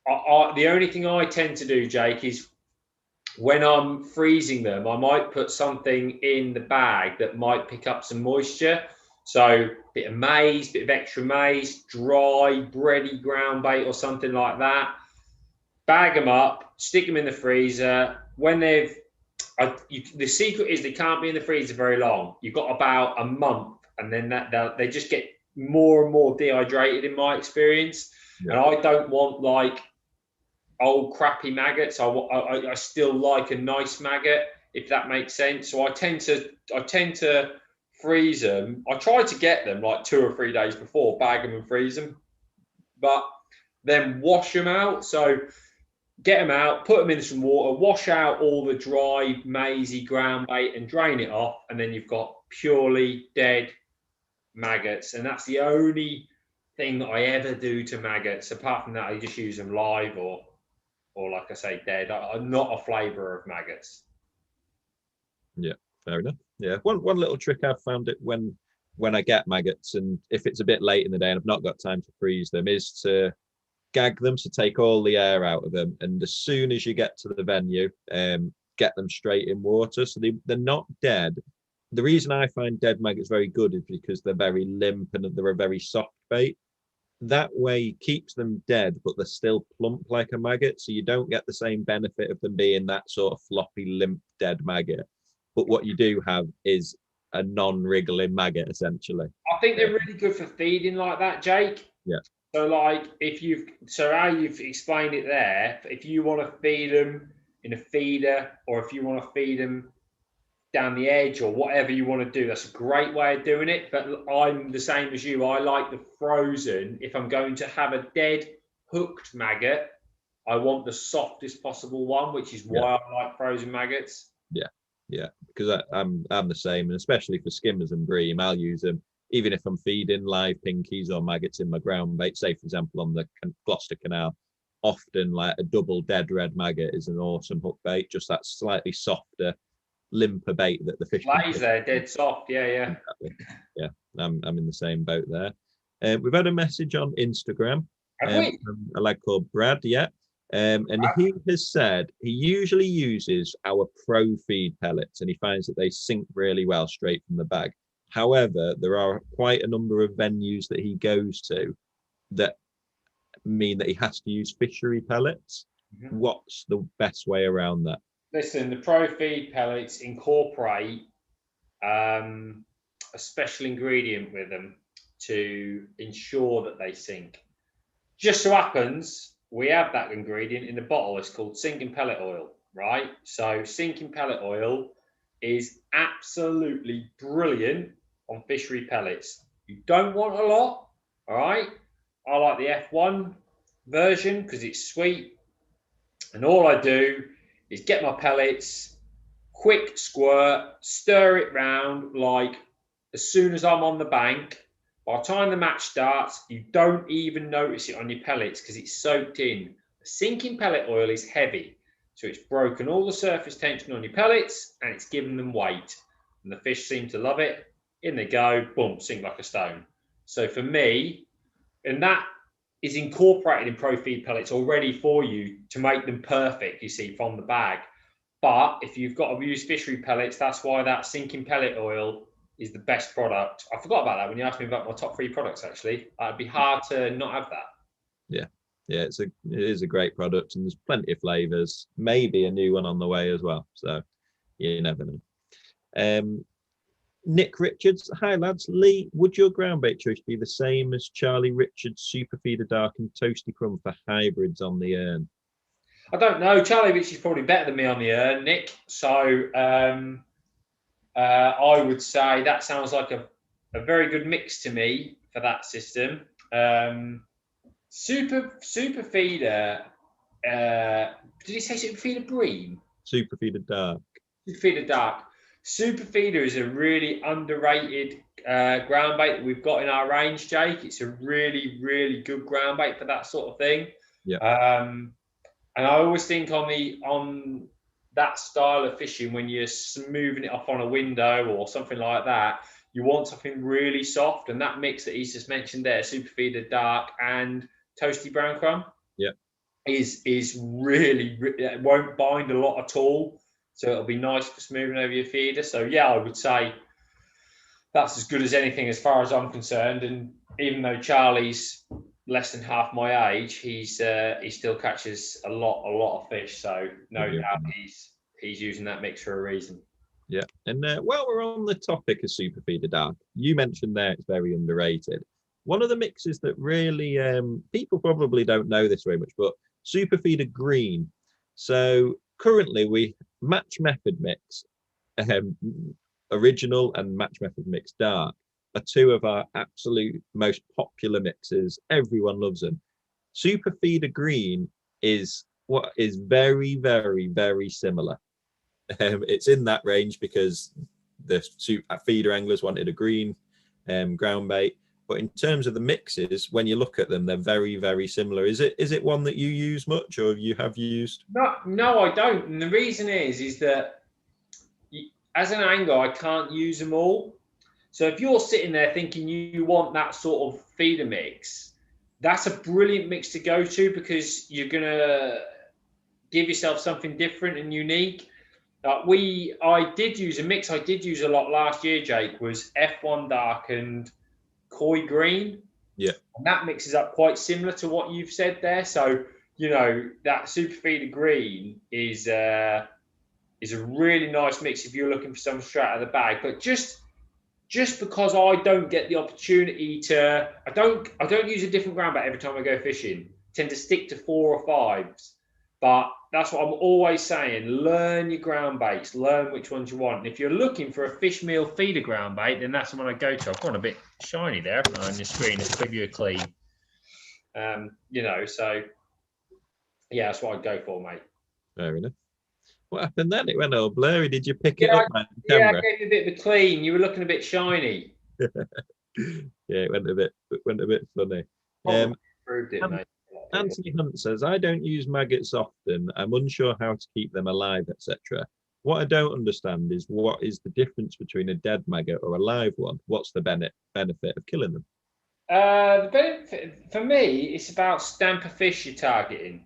[SPEAKER 2] the only thing I tend to do, Jake, is when I'm freezing them, I might put something in the bag that might pick up some moisture. So a bit of maize, bit of extra maize, dry, bready ground bait or something like that. Bag them up, stick them in the freezer. When the secret is they can't be in the freezer very long. You've got about a month, and then they just get more and more dehydrated in my experience. Yeah. And I don't want like old crappy maggots. I still like a nice maggot, if that makes sense. So I tend to freeze them. I try to get them like 2 or 3 days before, bag them and freeze them, but then wash them out. So get them out, put them in some water, wash out all the dry, mazy ground bait and drain it off. And then you've got purely dead maggots. And that's the only thing that I ever do to maggots. Apart from that, I just use them live or like I say, dead. I'm not a flavourer of maggots.
[SPEAKER 1] Yeah, fair enough. Yeah, one little trick I've found it when I get maggots, and if it's a bit late in the day and I've not got time to freeze them, is to gag them, so take all the air out of them, and as soon as you get to the venue, get them straight in water, so they're not dead. The reason I find dead maggots very good is because they're very limp and they're a very soft bait. That way keeps them dead, but they're still plump like a maggot, so you don't get the same benefit of them being that sort of floppy, limp, dead maggot. But what you do have is a non-wriggling maggot, essentially.
[SPEAKER 2] I think they're really good for feeding like that, Jake.
[SPEAKER 1] Yeah.
[SPEAKER 2] So like how you've explained it there, if you want to feed them in a feeder, or if you want to feed them down the edge, or whatever you want to do, that's a great way of doing it. But I'm the same as you. I like the frozen. If I'm going to have a dead hooked maggot, I want the softest possible one, which is why I like frozen maggots.
[SPEAKER 1] Yeah, because I'm the same, and especially for skimmers and bream, I'll use them even if I'm feeding live pinkies or maggots in my ground bait. Say, for example, on the Gloucester Canal, often like a double dead red maggot is an awesome hook bait. Just that slightly softer, limper bait that the fish
[SPEAKER 2] Lays there, dead soft. Yeah.
[SPEAKER 1] Exactly. Yeah, I'm in the same boat there. We've had a message on Instagram
[SPEAKER 2] Have we?
[SPEAKER 1] from a lad called Brad. Yeah. And he has said he usually uses our pro feed pellets and he finds that they sink really well straight from the bag. However, there are quite a number of venues that he goes to that mean that he has to use fishery pellets. What's the best way around that?
[SPEAKER 2] Listen, the pro feed pellets incorporate a special ingredient with them to ensure that they sink. Just so happens we have that ingredient in the bottle. It's called sinking pellet oil, right? So sinking pellet oil is absolutely brilliant on fishery pellets. You don't want a lot, all right? I like the F1 version because it's sweet. And all I do is get my pellets, quick squirt, stir it round like as soon as I'm on the bank. By the time the match starts, you don't even notice it on your pellets because it's soaked in. The sinking pellet oil is heavy, so it's broken all the surface tension on your pellets and it's given them weight. And the fish seem to love it. In they go, boom, sink like a stone. So for me, and that is incorporated in pro feed pellets already for you to make them perfect, you see, from the bag. But if you've got to use fishery pellets, that's why that sinking pellet oil is the best product. I forgot about that when you asked me about my top 3 products, actually. It'd be hard to not have that.
[SPEAKER 1] Yeah, it is a great product and there's plenty of flavors, maybe a new one on the way as well. So you never know. Nick Richards, hi lads. Lee, would your ground bait choice be the same as Charlie Richards' Super Feeder Dark and Toasty Crumb for hybrids on the Ern?
[SPEAKER 2] I don't know. Charlie Rich is probably better than me on the Ern, Nick. So I would say that sounds like a very good mix to me for that system. Super Feeder. Did he say Super Feeder Bream?
[SPEAKER 1] Super Feeder Dark.
[SPEAKER 2] Super Feeder Dark. Super Feeder is a really underrated ground bait that we've got in our range, Jake. It's a really, really good ground bait for that sort of thing.
[SPEAKER 1] Yeah.
[SPEAKER 2] And I always think on that style of fishing, when you're smoothing it off on a window or something like that, you want something really soft. And that mix that he's just mentioned there, Super Feeder Dark and Toasty Brown Crumb, is really, it won't bind a lot at all. So it'll be nice for smoothing over your feeder. So yeah, I would say that's as good as anything as far as I'm concerned. And even though Charlie's less than half my age, he still catches a lot of fish. So no doubt he's using that mix for a reason.
[SPEAKER 1] Yeah, and while we're on the topic of Super Feeder Dark, you mentioned there it's very underrated. One of the mixes that really people probably don't know this very much, but Super Feeder Green. So currently we Match Method Mix, original and Match Method Mix Dark are 2 of our absolute most popular mixes. Everyone loves them. Super Feeder Green is what is very, very, very similar. It's in that range because the feeder anglers wanted a green ground bait. But in terms of the mixes, when you look at them, they're very, very similar. Is it one that you use much or you have used?
[SPEAKER 2] No, I don't. And the reason is that as an angler, I can't use them all. So if you're sitting there thinking you want that sort of feeder mix, that's a brilliant mix to go to because you're going to give yourself something different and unique. I did use a mix I did use a lot last year, Jake, was F1 Dark and Koi Green.
[SPEAKER 1] Yeah.
[SPEAKER 2] And that mixes up quite similar to what you've said there. So, you know, that Super Feeder Green is a really nice mix if you're looking for some straight out of the bag. But just just because I don't get the opportunity to, I don't use a different ground bait every time I go fishing. I tend to stick to 4 or 5s. But that's what I'm always saying. Learn your ground baits. Learn which ones you want. And if you're looking for a fish meal feeder ground bait, then that's the one I go to. I've gone a bit shiny there on the screen. Let's give you a clean. You know, so yeah, that's what I'd go for, mate.
[SPEAKER 1] Fair enough. What happened then? It went all blurry. Did you pick it
[SPEAKER 2] Yeah,
[SPEAKER 1] up, man?
[SPEAKER 2] yeah, I gave you a bit of a clean. You were looking a bit shiny.
[SPEAKER 1] Yeah, it went a bit funny.
[SPEAKER 2] Proved it, mate.
[SPEAKER 1] Anthony Hunt says, I don't use maggots often. I'm unsure how to keep them alive, etc. What I don't understand is what is the difference between a dead maggot or a live one? What's the benefit of killing them?
[SPEAKER 2] The benefit for me, it's about stamp of fish you're targeting.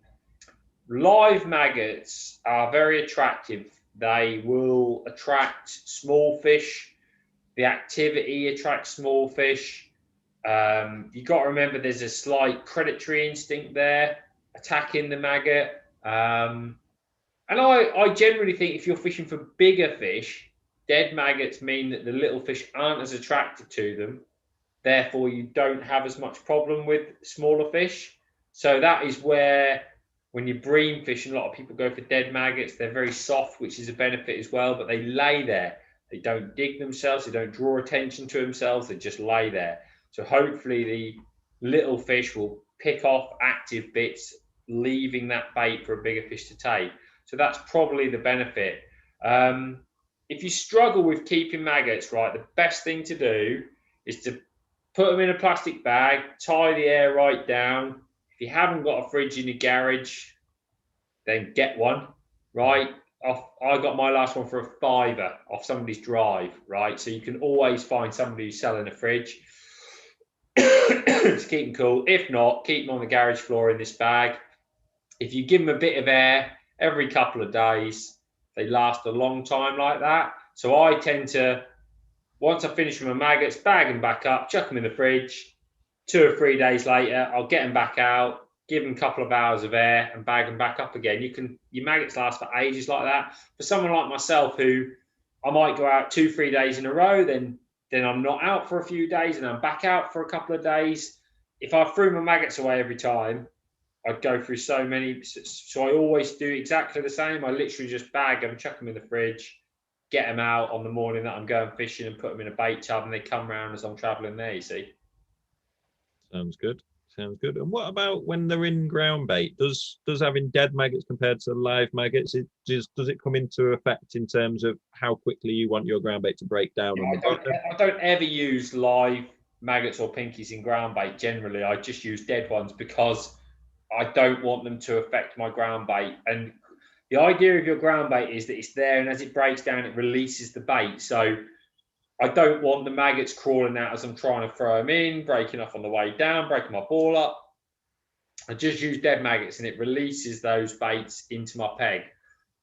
[SPEAKER 2] Live maggots are very attractive. They will attract small fish. The activity attracts small fish. You've got to remember there's a slight predatory instinct there, attacking the maggot. And I generally think if you're fishing for bigger fish, dead maggots mean that the little fish aren't as attracted to them. Therefore, you don't have as much problem with smaller fish. So that is where, when you're bream fishing, a lot of people go for dead maggots. They're very soft, which is a benefit as well, but they lay there. They don't dig themselves. They don't draw attention to themselves. They just lay there. So hopefully the little fish will pick off active bits, leaving that bait for a bigger fish to take. So that's probably the benefit. If you struggle with keeping maggots, right, the best thing to do is to put them in a plastic bag, tie the air right down. If you haven't got a fridge in your garage, then get one, right? I got my last one for a £5 off somebody's drive, right? So you can always find somebody who's selling a fridge to keep them cool. If not, keep them on the garage floor in this bag. If you give them a bit of air every couple of days, they last a long time like that. So I tend to, once I finish with my maggots, bag them back up, chuck them in the fridge. 2 or 3 days later, I'll get them back out, give them a couple of hours of air, and bag them back up again. Your maggots last for ages like that. For someone like myself, who I might go out 2-3 days in a row, then I'm not out for a few days, and I'm back out for a couple of days. If I threw my maggots away every time, I'd go through so many. So I always do exactly the same. I literally just bag them, chuck them in the fridge, get them out on the morning that I'm going fishing, and put them in a bait tub, and they come round as I'm traveling there, you see.
[SPEAKER 1] Sounds good. Sounds good. And what about when they're in ground bait? Does having dead maggots compared to live maggots, does it come into effect in terms of how quickly you want your ground bait to break down on the bottom?
[SPEAKER 2] I don't ever use live maggots or pinkies in ground bait. Generally, I just use dead ones because I don't want them to affect my ground bait. And the idea of your ground bait is that it's there, and as it breaks down, it releases the bait. So I don't want the maggots crawling out as I'm trying to throw them in, breaking off on the way down, breaking my ball up. I just use dead maggots, and it releases those baits into my peg.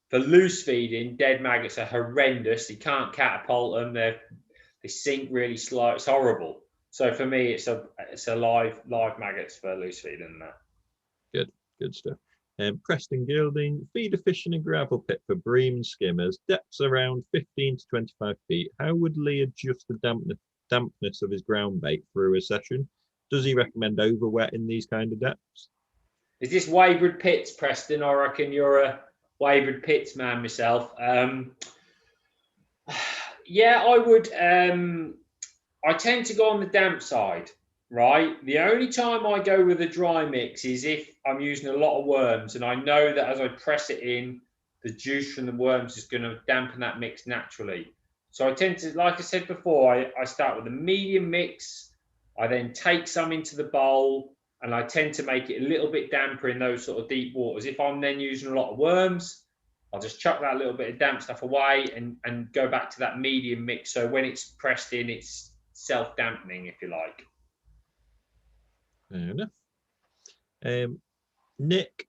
[SPEAKER 2] For loose feeding, dead maggots are horrendous. You can't catapult them. They sink really slow. It's horrible. So for me, it's a live maggots for loose feeding.
[SPEAKER 1] Good stuff. Preston Gilding, feed a fish in a gravel pit for bream skimmers, depths around 15 to 25 feet. How would Lee adjust the dampness of his ground bait through a session? Does he recommend overwetting these kind of depths?
[SPEAKER 2] Is this Wayward Pits, Preston? I reckon you're a Wayward Pits man myself. Yeah, I would. I tend to go on the damp side. Right. The only time I go with a dry mix is if I'm using a lot of worms, and I know that as I press it in, the juice from the worms is going to dampen that mix naturally. So I tend to, like I said before, I start with a medium mix. I then take some into the bowl, and I tend to make it a little bit damper in those sort of deep waters. If I'm then using a lot of worms, I'll just chuck that little bit of damp stuff away and go back to that medium mix. So when it's pressed in, it's self-dampening, if you like.
[SPEAKER 1] Fair enough. Nick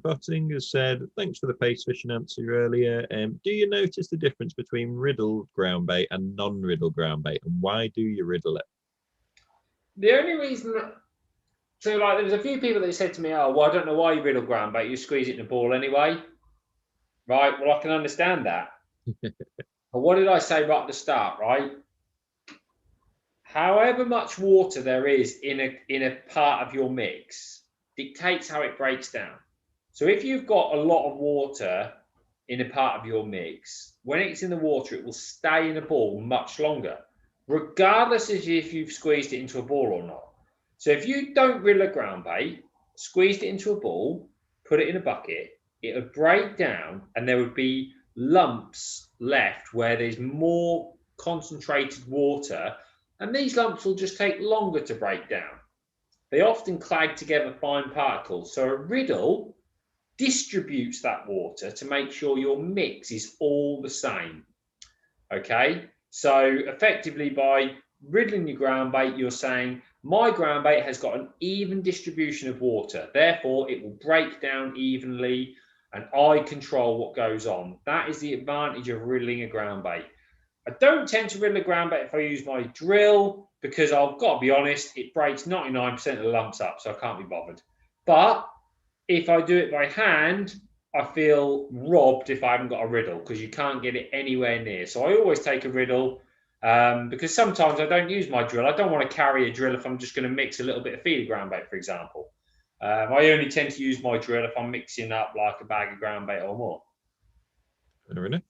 [SPEAKER 1] Botting has said, thanks for the pace fishing answer earlier. Do you notice the difference between riddled ground bait and non-riddled ground bait, and why do you riddle it?
[SPEAKER 2] The only reason so like there was a few people that said to me, oh, well, I don't know why you riddle ground bait, you squeeze it in the ball anyway. Right, well, I can understand that. But what did I say right at the start, right? however much water there is in a part of your mix dictates how it breaks down. So if you've got a lot of water in a part of your mix, when it's in the water, it will stay in a ball much longer, regardless of if you've squeezed it into a ball or not. So if you don't riddle a ground bait, squeezed it into a ball, put it in a bucket, it would break down and there would be lumps left where there's more concentrated water, and these lumps will just take longer to break down. They often clag together fine particles. So a riddle distributes that water to make sure your mix is all the same. Okay, so effectively by riddling your ground bait, you're saying my ground bait has got an even distribution of water, therefore it will break down evenly and I control what goes on. That is the advantage of riddling a ground bait. I don't tend to riddle a ground bait if I use my drill, because I've got to be honest, it breaks 99% of the lumps up, so I can't be bothered. But if I do it by hand, I feel robbed if I haven't got a riddle, because you can't get it anywhere near. So I always take a riddle, because sometimes I don't use my drill. I don't want to carry a drill if I'm just going to mix a little bit of feeder ground bait, for example. I only tend to use my drill if I'm mixing up like a bag of ground bait or more.
[SPEAKER 1] Fair enough.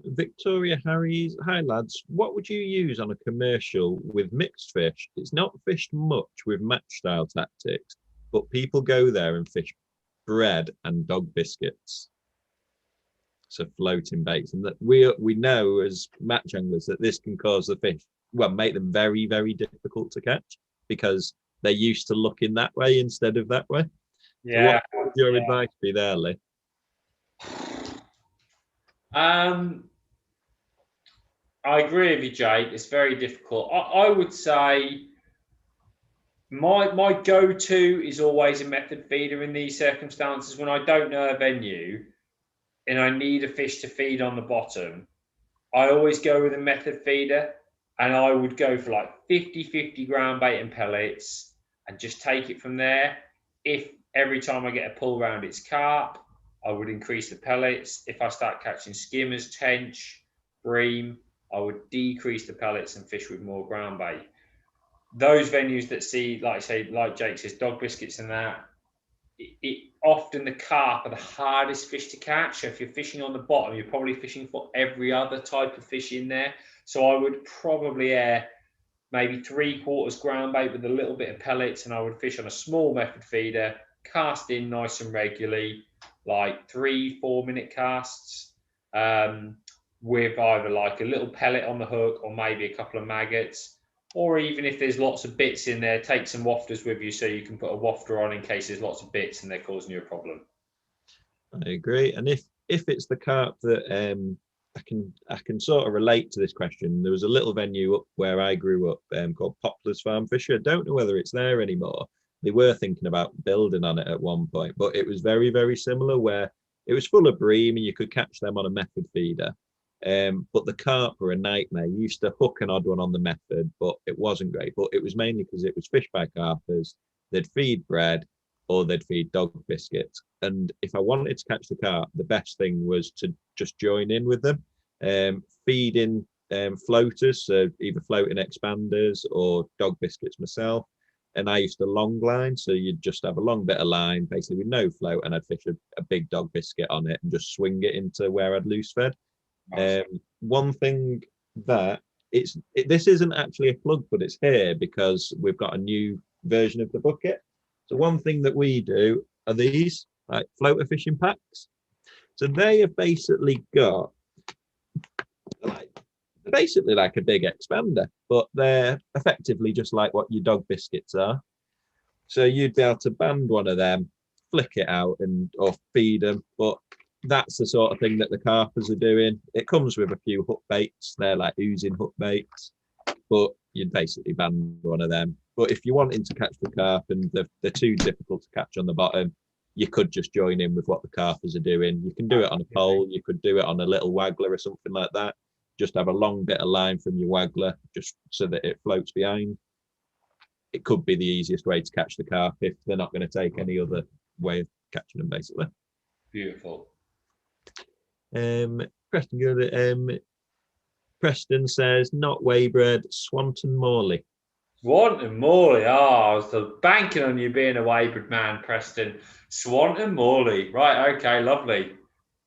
[SPEAKER 1] Victoria Harries, hi lads, what would you use on a commercial with mixed fish? It's not fished much with match style tactics, but people go there and fish bread and dog biscuits. So floating baits, and that we know as match anglers that this can cause the fish, well, make them very, very difficult to catch because they're used to looking that way instead of that way.
[SPEAKER 2] Yeah.
[SPEAKER 1] So what would your advice be there, Lee?
[SPEAKER 2] I agree with you, Jake. It's very difficult. I would say my go-to is always a method feeder in these circumstances. When I don't know a venue and I need a fish to feed on the bottom, I always go with a method feeder, and I would go for like 50-50 ground bait and pellets and just take it from there. If every time I get a pull round it's carp, I would increase the pellets. If I start catching skimmers, tench, bream, I would decrease the pellets and fish with more ground bait. Those venues that see, like Jake says, dog biscuits and that, often the carp are the hardest fish to catch. So if you're fishing on the bottom, you're probably fishing for every other type of fish in there. So I would probably air maybe 3/4 ground bait with a little bit of pellets, and I would fish on a small method feeder, cast in nice and regularly, like 3-4 minute casts, with either like a little pellet on the hook or maybe a couple of maggots. Or even if there's lots of bits in there, take some wafters with you so you can put a wafter on in case there's lots of bits and they're causing you a problem.
[SPEAKER 1] I agree. And if it's the carp that I can sort of relate to this question. There was a little venue up where I grew up called Poplar's Farm Fisher. I don't know whether it's there anymore. They were thinking about building on it at one point, but it was very, very similar where it was full of bream and you could catch them on a method feeder. But the carp were a nightmare. You used to hook an odd one on the method, but it wasn't great. But it was mainly because it was fish by carpers. They'd feed bread or they'd feed dog biscuits. And if I wanted to catch the carp, the best thing was to just join in with them, feeding floaters, so either floating expanders or dog biscuits myself. And I used to long line, so you'd just have a long bit of line, basically with no float, and I'd fish a big dog biscuit on it and just swing it into where I'd loose fed. One thing that this isn't actually a plug, but it's here because we've got a new version of the bucket. So one thing that we do are these like floater fishing packs. So they have basically got basically like a big expander, but they're effectively just like what your dog biscuits are. So you'd be able to band one of them, flick it out or feed them, but that's the sort of thing that the carpers are doing. It comes with a few hook baits. They're like oozing hook baits, but you'd basically band one of them. But if you're wanting to catch the carp and they're too difficult to catch on the bottom, you could just join in with what the carpers are doing. You can do it on a pole. You could do it on a little waggler or something like that. Just have a long bit of line from your waggler just so that it floats behind. It could be the easiest way to catch the carp if they're not going to take any other way of catching them, basically.
[SPEAKER 2] Beautiful.
[SPEAKER 1] Preston, good. Preston says, not Weybred, Swanton Morley.
[SPEAKER 2] Swanton Morley. I was banking on you being a Weybred man, Preston. Swanton Morley. Right, okay, lovely. A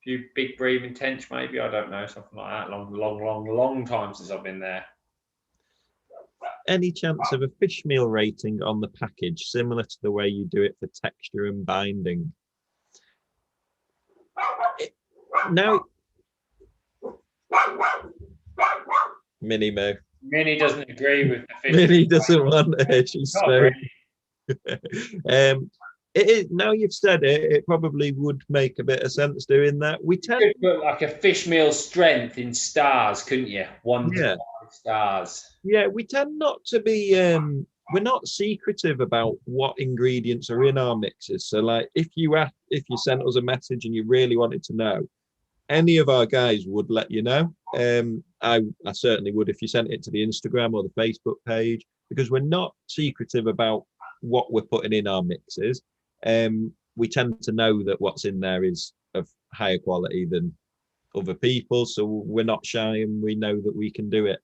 [SPEAKER 2] few big Bream and Tench, maybe. I don't know, something like that. Long time since I've been there.
[SPEAKER 1] Any chance of a fish meal rating on the package, similar to the way you do it for texture and binding? No. Minnie Moo.
[SPEAKER 2] Minnie doesn't agree with the fish.
[SPEAKER 1] Minnie doesn't want it. She's smoking. It is, now you've said it, it probably would make a bit of sense doing that. We tend
[SPEAKER 2] to put like a fish meal strength in stars, couldn't you? 1 to 5 stars.
[SPEAKER 1] Yeah, we tend not to be we're not secretive about what ingredients are in our mixes. So like if you sent us a message and you really wanted to know, any of our guys would let you know. I certainly would if you sent it to the Instagram or the Facebook page, because we're not secretive about what we're putting in our mixes. We tend to know that what's in there is of higher quality than other people, so we're not shy and we know that we can do it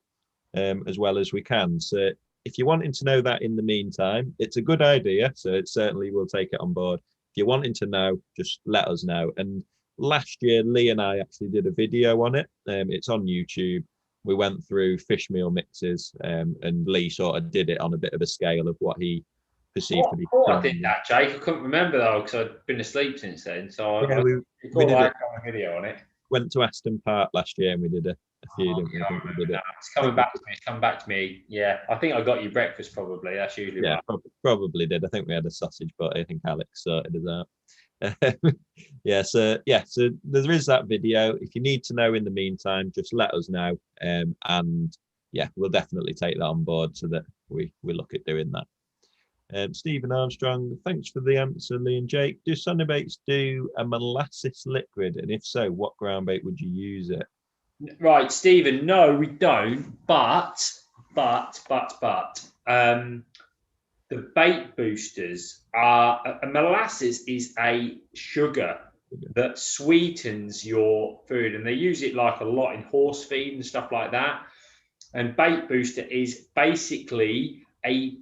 [SPEAKER 1] as well as we can. So if you're wanting to know that in the meantime, it's a good idea, so it certainly will take it on board. If you're wanting to know, just let us know. And last year Lee and I actually did a video on it. It's on YouTube. We went through fish meal mixes, and Lee sort of did it on a bit of a scale of what he perceived to be.
[SPEAKER 2] I did that, Jake. I couldn't remember though because I'd been asleep since then. So
[SPEAKER 1] yeah,
[SPEAKER 2] we did a video on it.
[SPEAKER 1] Went to Aston Park last year and we did a few. Didn't we? I think we did it.
[SPEAKER 2] It's coming back to me. It's come back to me. Yeah, I think I got you breakfast probably. That's usually
[SPEAKER 1] right. Probably did. I think we had a sausage, but I think Alex sorted us out. So there is that video. If you need to know in the meantime, just let us know, and we'll definitely take that on board so that we look at doing that. Stephen Armstrong, thanks for the answer, Lee and Jake. Do Sonubaits do a molasses liquid, and if so, what ground bait would you use it?
[SPEAKER 2] Right, Stephen, no, we don't, but the bait boosters are, a molasses is a sugar that sweetens your food, and they use it like a lot in horse feed and stuff like that. And bait booster is basically a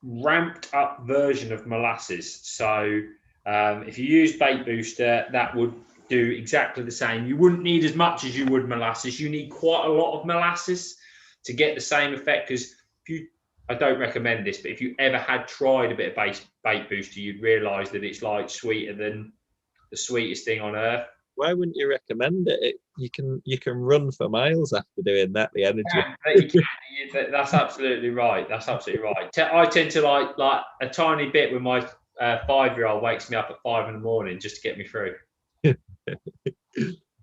[SPEAKER 2] ramped up version of molasses. So if you use bait booster, that would do exactly the same. You wouldn't need as much as you would molasses. You need quite a lot of molasses to get the same effect, because I don't recommend this, but if you ever had tried a bit of bait booster, you'd realise that it's like sweeter than the sweetest thing on earth.
[SPEAKER 1] Why wouldn't you recommend it? You can run for miles after doing that. The energy.
[SPEAKER 2] You can. That's absolutely right. That's absolutely right. I tend to like a tiny bit when my 5-year-old wakes me up at 5 a.m. just to get me through.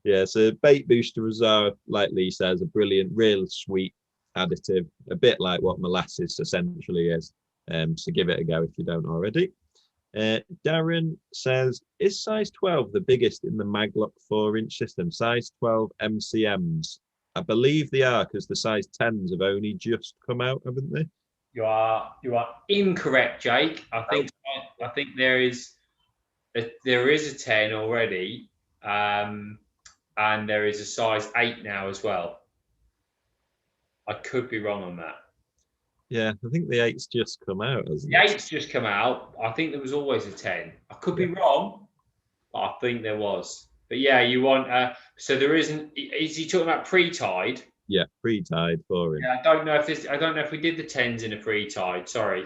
[SPEAKER 1] Yeah, so bait boosters are, like Lee says, a brilliant, real sweet additive, a bit like what molasses essentially is. So give it a go if you don't already. Darren says, is size 12 the biggest in the Maglock 4-inch system? Size 12 MCMs? I believe they are, because the size 10s have only just come out, haven't they?
[SPEAKER 2] You are incorrect, Jake. I think there is a 10 already, and there is a size 8 now as well. I could be wrong on that.
[SPEAKER 1] Yeah, I think the 8's just come out.
[SPEAKER 2] The 8's just come out. I think there was always a 10. I could be wrong, but I think there was. But yeah, you want so there isn't. Is he talking about pre-tide?
[SPEAKER 1] Yeah, pre-tide 4-inch.
[SPEAKER 2] Yeah, I don't know if we did the 10s in a pre-tide. Sorry.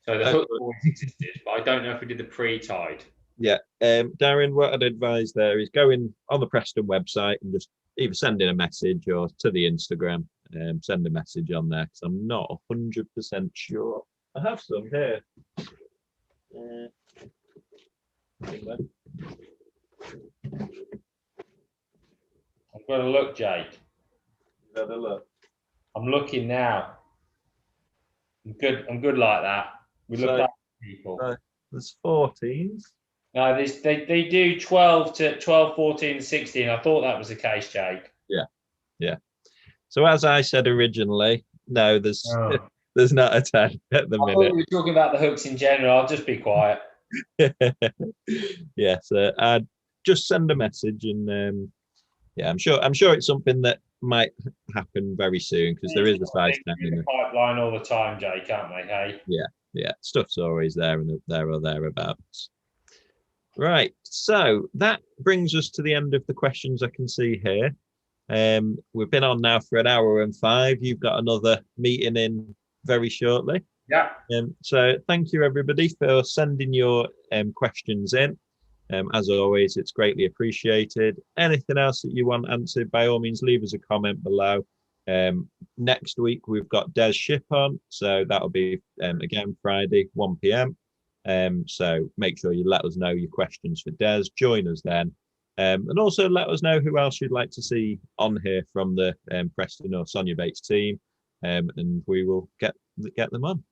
[SPEAKER 2] So the hook always existed, but I don't know if we did the pre-tide.
[SPEAKER 1] Yeah, Darren, what I'd advise there is going on the Preston website and just either send in a message or to the Instagram. Send a message on there, because I'm not 100% sure. I have some here.
[SPEAKER 2] I'm going to look, Jake.
[SPEAKER 1] Have a look.
[SPEAKER 2] I'm looking now. I'm good like that. We look at people.
[SPEAKER 1] There's 14s.
[SPEAKER 2] No, they do 12, 14, and 16. I thought that was the case, Jake.
[SPEAKER 1] Yeah. So as I said originally, no, there's not a 10 at the minute.
[SPEAKER 2] We were talking about the hooks in general. I'll just be quiet.
[SPEAKER 1] Yeah, so I'd just send a message, and I'm sure it's something that might happen very soon because there is a size 10
[SPEAKER 2] in the pipeline all the time, Jay, can't they? Hey,
[SPEAKER 1] yeah, stuff's always there and there or thereabouts. Right, so that brings us to the end of the questions I can see here. We've been on now for 1:05. You've got another meeting in very shortly.
[SPEAKER 2] Yeah.
[SPEAKER 1] So thank you everybody for sending your questions in. As always, it's greatly appreciated. Anything else that you want answered, by all means, leave us a comment below. Next week we've got Des Ship on, so that'll be again Friday 1 p.m. So make sure you let us know your questions for Des. Join us then. And also let us know who else you'd like to see on here from the Preston or Sonubaits team, and we will get them on.